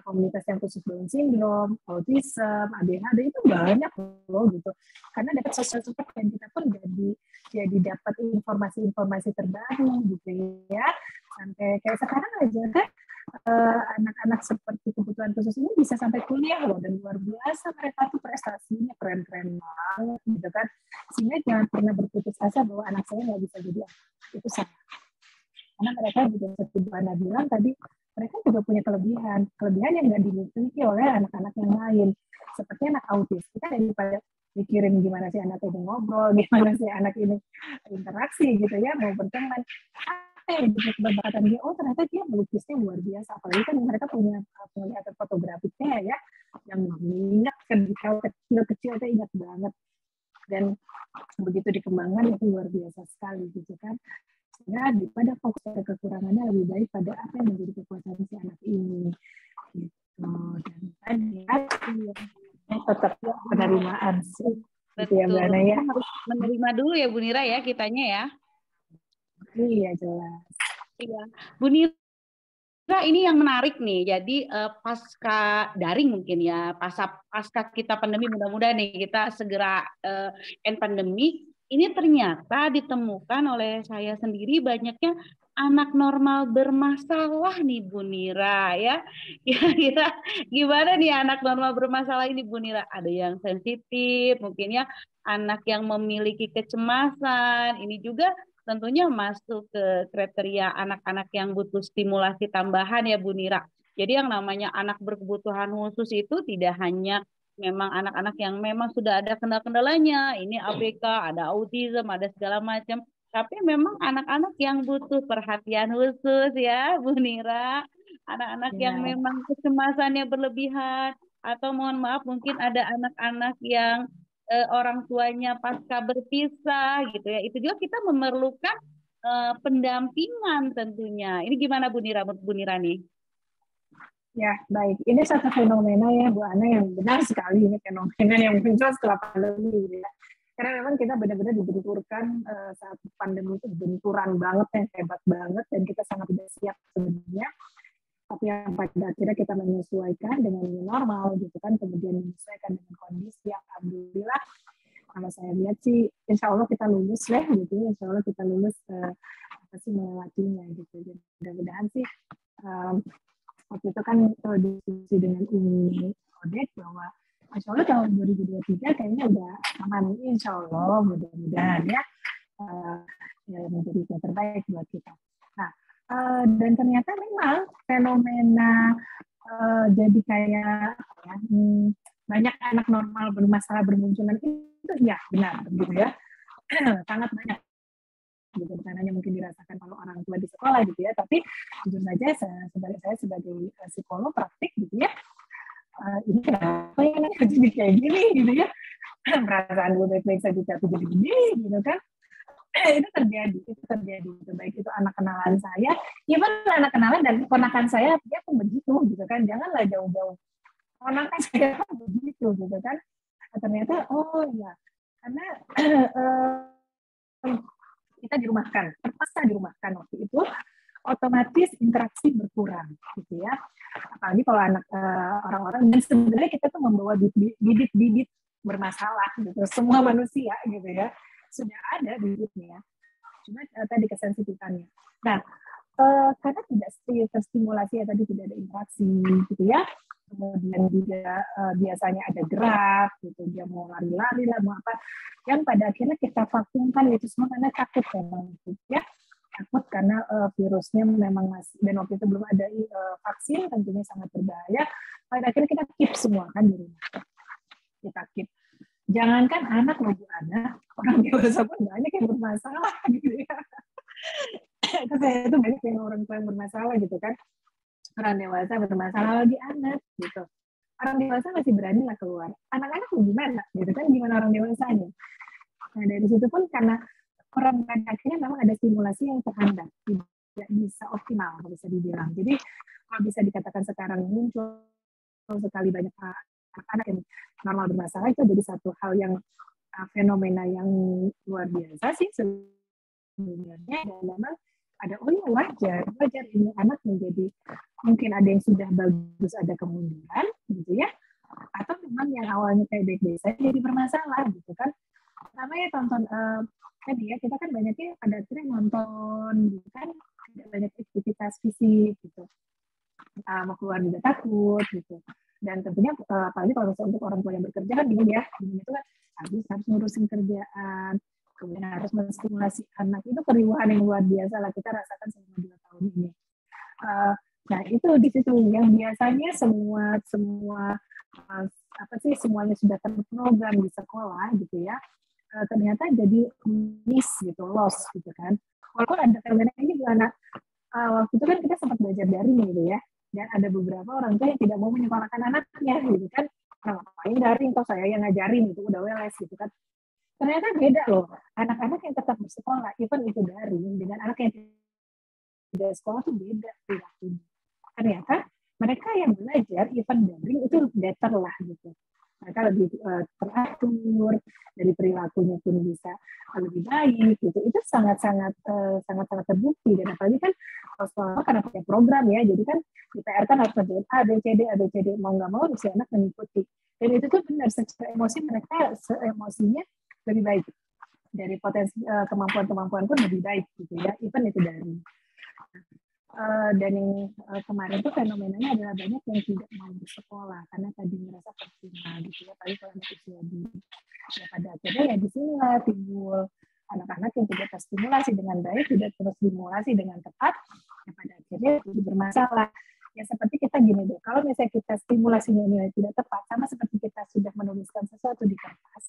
komunitas yang khusus Down syndrome, autism, ADHD itu banyak loh gitu. Karena dapat sosial support dan kita pun jadi dapat informasi-informasi terbaru gitu ya. Sampai kayak sekarang aja kan anak-anak seperti kebutuhan khusus ini bisa sampai kuliah loh, dan luar biasa mereka tuh prestasinya keren-keren banget gitu kan. Sehingga jangan pernah berputus asa bahwa anak saya nggak bisa jadi itu salah. Karena mereka juga seperti Bu Ana bilang tadi, mereka juga punya kelebihan yang nggak dimiliki oleh anak-anak yang lain. Seperti anak autis, kita daripada mikirin gimana sih anak ini ngobrol, gimana sih anak ini interaksi gitu ya, mau berteman, keberbakat dia, oh ternyata dia melukisnya luar biasa, apalagi kan mereka punya penglihatan fotografiknya ya, yang minyak kalau kecil itu ingat banget, dan begitu dikembangkan itu luar biasa sekali gitu kan. Sehingga daripada fokus pada kekurangannya, lebih baik pada apa yang menjadi kekuatan si anak ini gitu. Dan tadi tetap penerimaan sih. Gitu ya, Mbak Ana ya. Harus menerima dulu ya Bu Nira ya, kitanya ya. Iya, jelas. Iya. Bu Nira, ini yang menarik nih. Jadi pasca daring mungkin ya, pasca kita pandemi, mudah-mudahan nih kita segera end pandemi. Ini ternyata ditemukan oleh saya sendiri banyaknya anak normal bermasalah nih Bu Nira ya. Kira-kira gimana nih anak normal bermasalah ini Bu Nira? Ada yang sensitif, mungkin ya anak yang memiliki kecemasan. Ini juga tentunya masuk ke kriteria anak-anak yang butuh stimulasi tambahan ya Bu Nira. Jadi yang namanya anak berkebutuhan khusus itu tidak hanya memang anak-anak yang memang sudah ada kendala-kendalanya, ini ABK, ada autism, ada segala macam. Tapi memang anak-anak yang butuh perhatian khusus ya Bu Nira. Anak-anak yang memang kecemasannya berlebihan. atau mohon maaf mungkin ada anak-anak yang orang tuanya pasca berpisah gitu ya. Itu juga kita memerlukan pendampingan tentunya. Ini gimana Bu Nira nih? Ya, baik. Ini satu fenomena ya, Bu Ana, yang benar sekali. Ini fenomena yang muncul setelah pandemi. Gitu ya. Karena memang kita benar-benar dibenturkan saat pandemi itu benturan banget, yang hebat banget, dan kita sangat tidak siap sebenarnya. Tapi yang pada akhirnya kita menyesuaikan dengan new normal, gitu kan, kemudian menyesuaikan dengan kondisi yang alhamdulillah, kalau saya lihat sih, insya Allah kita lulus ya, gitu. Insya Allah kita lulus melewatinya, gitu. Jadi mudah-mudahan sih waktu itu kan diskusi dengan Umi Odet bahwa Insya Allah tahun 2023 kayaknya udah aman, Insya Allah mudah-mudahan ya, menjadi yang terbaik buat kita. Nah, dan ternyata memang fenomena jadi kayak ya, banyak anak normal bermasalah bermunculan itu ya benar gitu ya, sangat banyak. Gitu, bukan hanya mungkin dirasakan kalau orang tua di sekolah gitu ya, tapi jujur saja saya sebagai psikolog praktik gitu ya, ini kenapa ya jadi kayak gini gitu ya, perasaan gue baik-baik saja tapi jadi gini gitu kan. Itu terjadi gitu. Baik itu anak kenalan saya, even anak kenalan dan ponakan saya dia pun begitu gitu kan, janganlah jauh-jauh, ponakan saya pun begitu gitu kan. Ternyata oh ya karena kita dirumahkan, terpaksa dirumahkan waktu itu, otomatis interaksi berkurang, gitu ya. Apalagi kalau anak orang-orang, dan sebenarnya kita tuh membawa bibit-bibit bermasalah, gitu. Semua manusia, gitu ya, sudah ada bibitnya. Cuma tadi kesensitifannya. Nah, karena tidak terstimulasi ya tadi tidak ada interaksi, gitu ya. Kemudian juga biasanya ada gerak, gitu, dia mau lari-lari lah, mau apa, yang pada akhirnya kita vakumkan itu semua karena takut memang, gitu ya, takut karena virusnya memang masih, dan waktu itu belum ada vaksin, tentunya sangat berbahaya. Pada akhirnya kita keep semua kan di rumah, kita keep. Jangankan anak loh Bu Ana, orang dewasa pun banyak yang bermasalah, gitu ya. Itu saya itu banyak yang orang tua yang bermasalah, gitu kan. Orang dewasa bermasalah lagi anak gitu. Orang dewasa masih berani lah keluar. Anak-anak gimana? Gitu kan, gimana orang dewasanya? Nah dari situ pun karena orang akhirnya memang ada stimulasi yang terhambat, tidak bisa optimal kalau bisa dibilang. Jadi kalau bisa dikatakan sekarang muncul sekali banyak anak-anak yang normal bermasalah, itu jadi satu hal yang fenomena yang luar biasa sih sebenarnya, dan memang ada wajar ini anak menjadi mungkin ada yang sudah bagus ada kemunduran gitu ya, atau memang yang awalnya kayak baik-baik saja jadi bermasalah gitu kan. Pertama ya tonton tadi ya, kita kan banyaknya pada akhirnya nonton gitu kan, tidak banyak aktivitas fisik gitu, mau keluar juga takut gitu, dan tentunya apalagi kalau misalnya untuk orang tua yang bekerja kan bingung ya, bingung itu kan harus ngurusin kerjaan, kemudian harus menstimulasi anak, itu keriuhan yang luar biasa lah kita rasakan selama 2 tahun ini. Nah itu di situ yang biasanya semua apa sih semuanya sudah terprogram di sekolah gitu ya, ternyata jadi miss gitu, loss gitu kan. Walaupun ada fenomena ini gimana, waktu itu kan kita sempat belajar daring gitu ya, dan ada beberapa orang tua yang tidak mau menyekolahkan anaknya gitu kan, ngapain daring, kok saya yang ngajarin gitu, udah weles gitu kan. Ternyata beda loh, anak-anak yang tetap bersekolah, even itu daring, dengan anak yang tidak sekolah tuh beda perilakunya. Ternyata mereka yang belajar even daring itu better lah gitu. Mereka lebih teratur, dari perilakunya pun bisa lebih baik gitu. Itu sangat-sangat terbukti, dan apalagi kan sekolah karena punya program ya, jadi kan di PR kan harus ngerjain ABCD, mau nggak mau si anak mengikuti. Dan itu tuh benar, secara emosi mereka emosinya lebih baik, dari potensi kemampuan pun lebih baik gitu ya, even itu dari dan yang kemarin tuh fenomenanya adalah banyak yang tidak mau bersekolah karena tadi merasa tercima gitu ya, apalagi kalau anak usia dini. Ya pada akhirnya ya di sinilah timbul anak-anak yang tidak terstimulasi dengan baik, tidak terstimulasi dengan tepat, ya pada akhirnya jadi bermasalah. Ya seperti kita gini deh, kalau misalnya kita stimulasinya nilai tidak tepat, sama seperti kita sudah menuliskan sesuatu di kertas,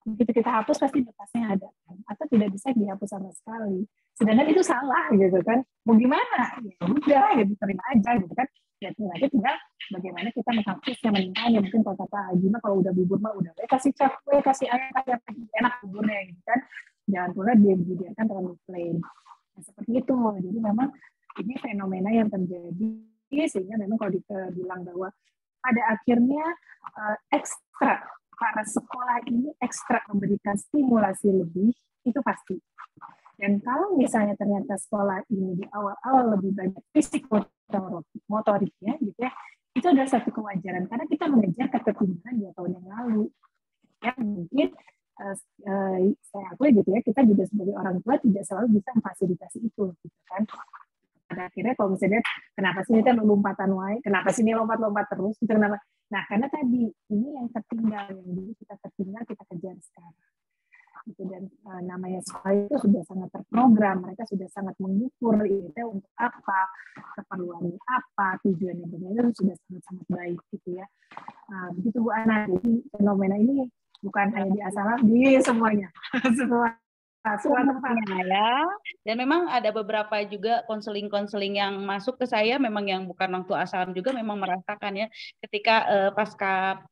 begitu kita hapus pasti betasnya ada, atau tidak bisa dihapus sama sekali. Sedangkan itu salah gitu kan. Mau gimana? Ya udah, ya diterima aja gitu kan. Ya nanti tinggal bagaimana kita menghapusnya, menintanya. Mungkin kalau kata Gina, kalau udah bubur mah udah, kasih cakwe, kasih ayam, kasih apa, enak buburnya gitu kan. Jangan pula dia dibiarkan terlalu plain. Nah, seperti itu. Jadi memang ini fenomena yang terjadi, sehingga memang kalau dibilang bahwa pada akhirnya ekstra, para sekolah ini ekstra memberikan stimulasi lebih, itu pasti. Dan kalau misalnya ternyata sekolah ini di awal-awal lebih banyak fisik motoriknya, gitu ya, itu adalah satu kewajaran karena kita mengejar ketertinggalan 2 tahun yang lalu. Ya mungkin saya akui gitu ya, kita juga sebagai orang tua tidak selalu bisa memfasilitasi itu, gitu kan. Pada akhirnya kalau misalnya kenapa sih kita lompatan wae, kenapa sih ini lompat-lompat terus, gitu kenapa? Nah karena tadi ini yang tertinggal, yang dulu kita tertinggal kita kejar sekarang. Gitu. Dan namanya sekolah itu sudah sangat terprogram, mereka sudah sangat mengukur itu untuk apa, keperluannya apa, tujuannya bagaimana, sudah sangat-sangat baik gitu ya. Begitu Bu Ana, jadi fenomena ini bukan hanya di Asalam, di semuanya, semua tempat ya. Dan memang ada beberapa juga konseling-konseling yang masuk ke saya, memang yang bukan orang tua Asalam juga memang merasakan ya, ketika pasca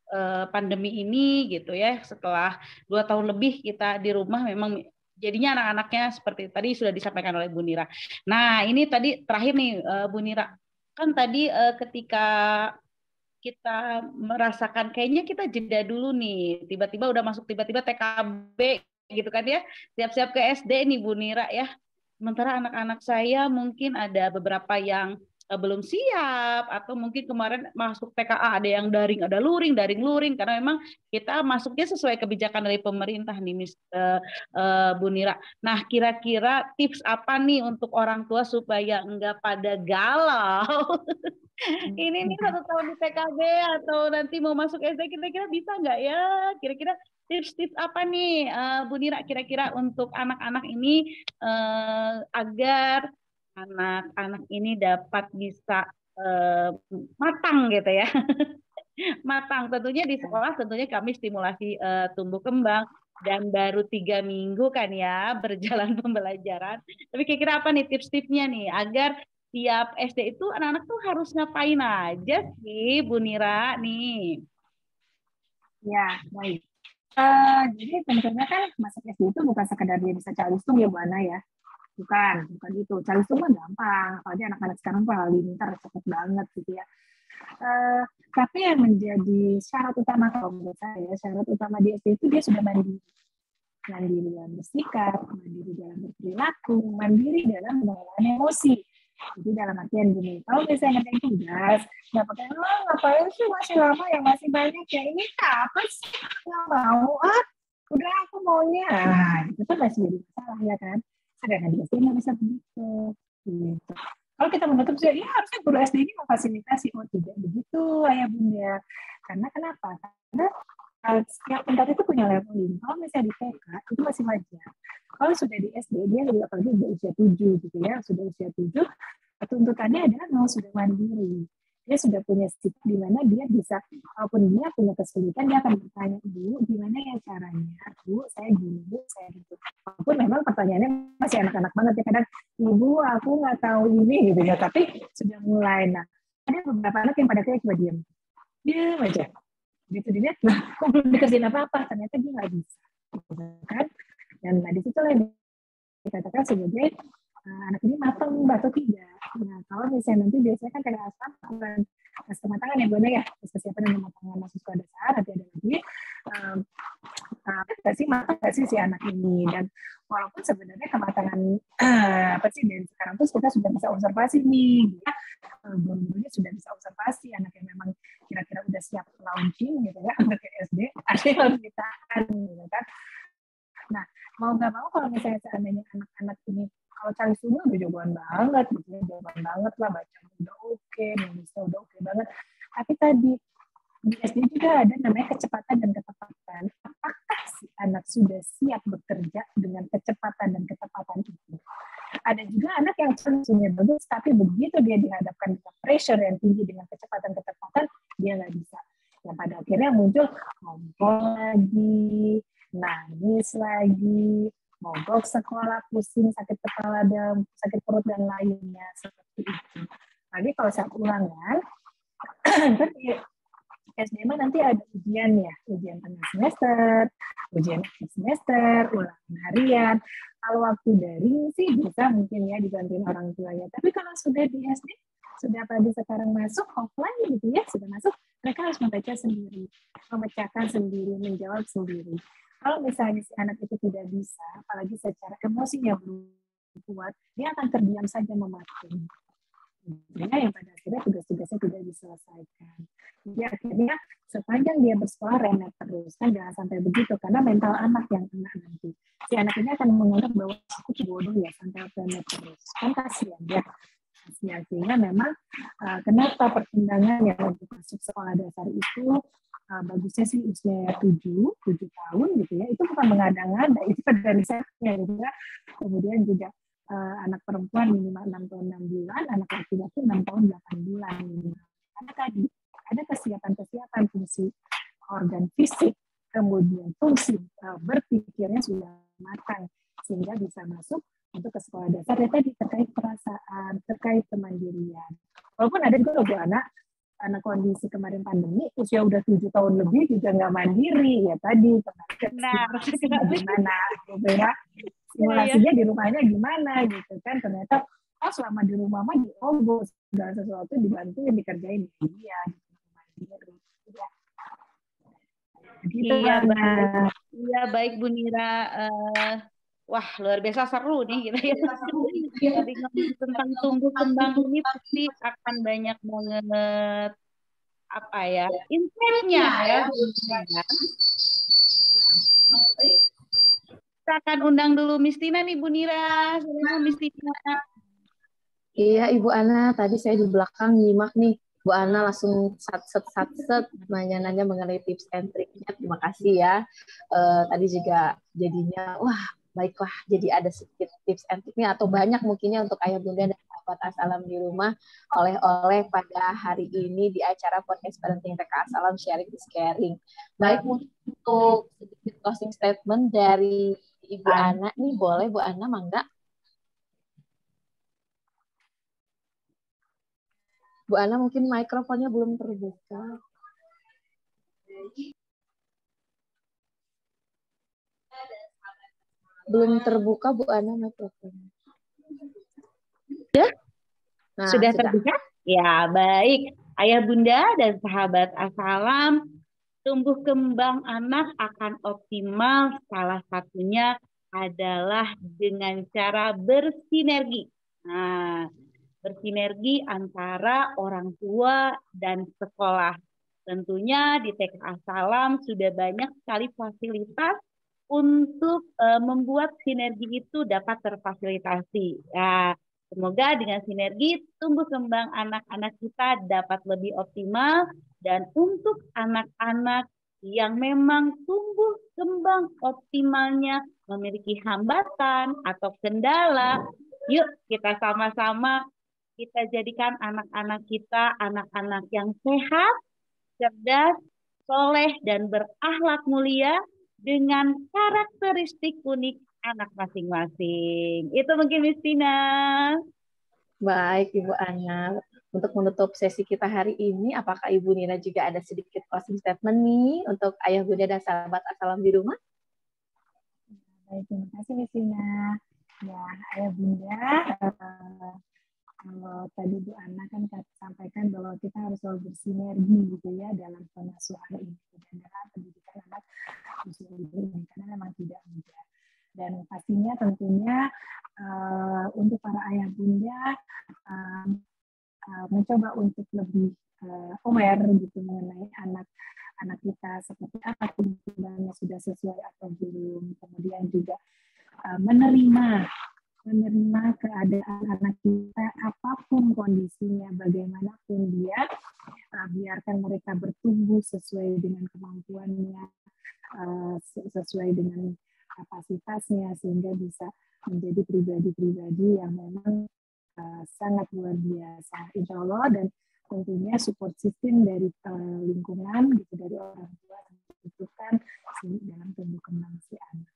pandemi ini gitu ya, setelah 2 tahun lebih kita di rumah, memang jadinya anak-anaknya seperti tadi sudah disampaikan oleh Bu Nira. Nah ini tadi terakhir nih Bu Nira, kan tadi ketika kita merasakan kayaknya kita jeda dulu nih, tiba-tiba udah masuk tiba-tiba TKB gitu kan ya, siap-siap ke SD nih Bu Nira ya. Sementara anak-anak saya mungkin ada beberapa yang belum siap, atau mungkin kemarin masuk TKA ada yang daring, ada luring, daring-luring, karena memang kita masuknya sesuai kebijakan dari pemerintah nih Bu Nira. Nah kira-kira tips apa nih untuk orang tua supaya enggak pada galau? Ini nih 1 tahun di TKB atau nanti mau masuk SD, kira-kira bisa nggak ya? Kira-kira tips-tips apa nih Bu Nira kira-kira untuk anak-anak ini agar anak-anak ini dapat bisa matang gitu ya. Matang tentunya di sekolah, tentunya kami stimulasi tumbuh kembang, dan baru 3 minggu kan ya berjalan pembelajaran. Tapi kira-kira apa nih tips-tipsnya nih agar tiap SD itu anak-anak tuh harus ngapain aja sih Bu Nira nih? Ya, baik. Jadi tentunya kan masuk SD itu bukan sekedar dia bisa calistung ya Bu Ana ya. Bukan itu. Calistung mah gampang. Apalagi anak-anak sekarang paling pintar, cepet banget gitu ya. Tapi yang menjadi syarat utama kalau menurut saya, syarat utama di SD itu dia sudah mandiri. Mandiri dalam bersikap, mandiri dalam berperilaku, mandiri dalam mengelola emosi. Jadi dalam artian gini, kalau misalnya ngerjain tugas, nggak pakai, ngapain sih masih lama yang masih banyak ya, ini apa sih, nggak mau, udah aku maunya, itu kan masih jadi masalah ya kan, sedangkan di SD nggak bisa begitu. Gitu. Kalau kita menutup, ya harusnya guru SD ini memfasilitasi, oh tidak begitu ayah bunda, karena kenapa? Karena setiap tingkat itu punya leveling. Kalau misalnya di TK itu masih wajar. Kalau sudah di SD dia lebih, apalagi sudah usia 7 gitu ya, sudah usia 7, tuntutannya adalah mau sudah mandiri. Dia sudah punya sikap di mana dia bisa, walaupun dia punya kesulitan, dia akan bertanya, Bu, gimana ya caranya? Bu, saya gini, Bu, saya gitu. Walaupun memang pertanyaannya masih anak-anak banget ya, kadang, Ibu, aku nggak tahu ini gitu ya, tapi sudah mulai. Nah, ada beberapa anak yang pada akhirnya cuma diam aja. Gitu dilihat, nah, kok belum dikerjain apa-apa? Ternyata dia nggak bisa. Kan? Dan di situ yang dikatakan sebagai anak ini matang atau tidak. Nah, kalau misalnya nanti biasanya kan kayak tes kematangan ya Bu ya, tes kesiapan dan kematangan mahasiswa dasar, nanti ada lagi nggak sih matang nggak sih si anak ini. Dan walaupun sebenarnya kematangan apa sih dari sekarang tuh kita sudah bisa observasi nih, ya, guru-gurunya sudah bisa observasi anak yang memang kira-kira udah siap launching gitu ya untuk ke SD, ada yang harus ditahan gitu kan. Nah, mau nggak mau kalau misalnya seandainya anak-anak ini kalau cari sumber udah jagoan banget, gitu ya, jagoan banget lah, baca udah oke, nulisnya udah oke banget. Tapi tadi di SD juga ada namanya kecepatan dan ketepatan. Apakah si anak sudah siap bekerja dengan kecepatan dan ketepatan itu? Ada juga anak yang sungguh bagus, tapi begitu dia dihadapkan dengan pressure yang tinggi dengan kecepatan-ketepatan, dia nggak bisa. Yang pada akhirnya muncul ngompol lagi, nangis lagi, mogok sekolah, pusing, sakit kepala, dan sakit perut, dan lainnya seperti itu. Lagi kalau saya ulang kan, Tapi SD mah nanti ada ujian ya, ujian tengah semester, ujian akhir semester, ulangan harian. Kalau waktu daring sih bisa mungkin ya dibantuin orang tuanya. Tapi kalau sudah di SD, sudah tadi sekarang masuk offline gitu ya, sudah masuk, mereka harus membaca sendiri, memecahkan sendiri, menjawab sendiri. Kalau misalnya si anak itu tidak bisa, apalagi secara emosinya belum kuat, dia akan terdiam saja mematung. Yang pada akhirnya tugas-tugasnya tidak diselesaikan. Jadi akhirnya sepanjang dia bersekolah remet terus, kan jangan sampai begitu, karena mental anak yang kena nanti. Si anak ini akan menganggap bahwa aku bodoh ya sampai remet terus. Kan kasihan ya. Kasihan, sehingga memang kenapa pertimbangan yang untuk masuk sekolah dasar itu bagusnya sih usia 7 tahun gitu ya, itu bukan mengada-ngada, itu pada risetnya gitu ya. Kemudian juga anak perempuan minimal 6 tahun 6 bulan, anak laki-laki 6 tahun 8 bulan. Karena tadi ada kesiapan fungsi organ fisik, kemudian fungsi berpikirnya sudah matang, sehingga bisa masuk untuk ke sekolah dasar. Ya tadi terkait perasaan, terkait kemandirian. Walaupun ada juga loh anak kondisi kemarin pandemi, usia udah 7 tahun lebih juga nggak mandiri, ya tadi kemarin gimana gitu ya. Simulasinya di rumahnya gimana gitu kan, ternyata selama di rumah mah segala sesuatu dibantuin, dikerjain dia gitu. Gitu, iya baik Bu Nira. Wah luar biasa seru nih kita ya. Tadi ngomong tentang tumbuh kembang ini pasti akan banyak banget apa ya insight-nya ya. Kita akan undang dulu Miss Tina nih Bu Nira. Silahkan Miss Tina. Iya Ibu Ana, tadi saya di belakang nyimak nih. Bu Ana langsung sat-set nanya-nanya mengenai tips and triknya. Terima kasih ya. Tadi juga jadinya, wah baiklah, jadi ada sedikit tips and triknya atau banyak mungkinnya untuk ayah bunda dan sahabat Asalam di rumah oleh-oleh pada hari ini di acara podcast Parenting TK Asalam Sharing is Caring. Baik, untuk sedikit closing statement dari Ibu Ana nih, boleh Bu Ana, mangga? Bu Ana mungkin mikrofonnya belum terbuka. Belum terbuka Bu Ana mikrofonnya. Nah, sudah terbuka? Ya, baik. Ayah bunda dan sahabat Asalam, tumbuh kembang anak akan optimal. Salah satunya adalah dengan cara bersinergi. Nah, bersinergi antara orang tua dan sekolah. Tentunya di TK Asalam sudah banyak sekali fasilitas untuk membuat sinergi itu dapat terfasilitasi. Ya, semoga dengan sinergi tumbuh kembang anak-anak kita dapat lebih optimal, dan untuk anak-anak yang memang tumbuh kembang optimalnya memiliki hambatan atau kendala, yuk kita sama-sama kita jadikan anak-anak kita anak-anak yang sehat, cerdas, soleh, dan berakhlak mulia dengan karakteristik unik anak masing-masing. Itu mungkin Miss Tina. Baik Ibu Ana. Untuk menutup sesi kita hari ini, apakah Ibu Nina juga ada sedikit closing statement nih untuk ayah bunda dan sahabat Asalam di rumah? Baik, terima kasih Miss Tina. Ya, ayah bunda, kalau tadi Bu Ana kan sampaikan bahwa kita harus selalu bersinergi gitu ya dalam pengasuhan ini dan dalam pendidikan anak usia ini, karena memang tidak mudah. Dan pastinya tentunya untuk para ayah bunda mencoba untuk lebih aware gitu mengenai anak kita, seperti apa tumbuhannya sudah sesuai atau belum, kemudian juga menerima keadaan anak kita apapun kondisinya, bagaimanapun dia, biarkan mereka bertumbuh sesuai dengan kemampuannya, sesuai dengan kapasitasnya, sehingga bisa menjadi pribadi-pribadi yang memang sangat luar biasa, insya Allah. Dan tentunya support system dari lingkungan gitu, dari orang tua dibutuhkan dalam tumbuh kembang si anak.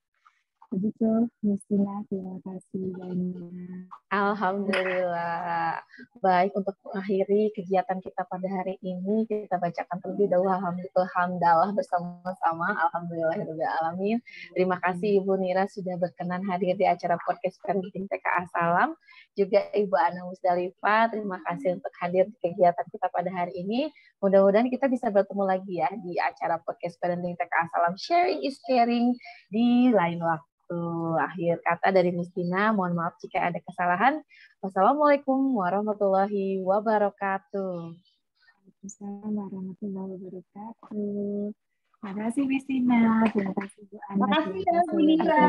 Begitu, Miss Tina, terima kasih banyak. Alhamdulillah. Baik, untuk mengakhiri kegiatan kita pada hari ini, kita bacakan terlebih dahulu Alhamdulillah bersama-sama. Alhamdulillahirrahmanirrahim. Terima kasih Ibu Nira sudah berkenan hadir di acara podcast Parenting TKA Salam. Juga Ibu Ana Musdalifah, terima kasih untuk hadir di kegiatan kita pada hari ini. Mudah-mudahan kita bisa bertemu lagi ya di acara podcast Parenting TKA Salam. Sharing is caring di lain waktu. Akhir kata dari Miss Tina, mohon maaf jika ada kesalahan. Wassalamualaikum warahmatullahi wabarakatuh. Waalaikumsalam warahmatullahi wabarakatuh. Terima kasih Miss Tina, terima kasih Bu Ana. Terima kasih Bu Nira.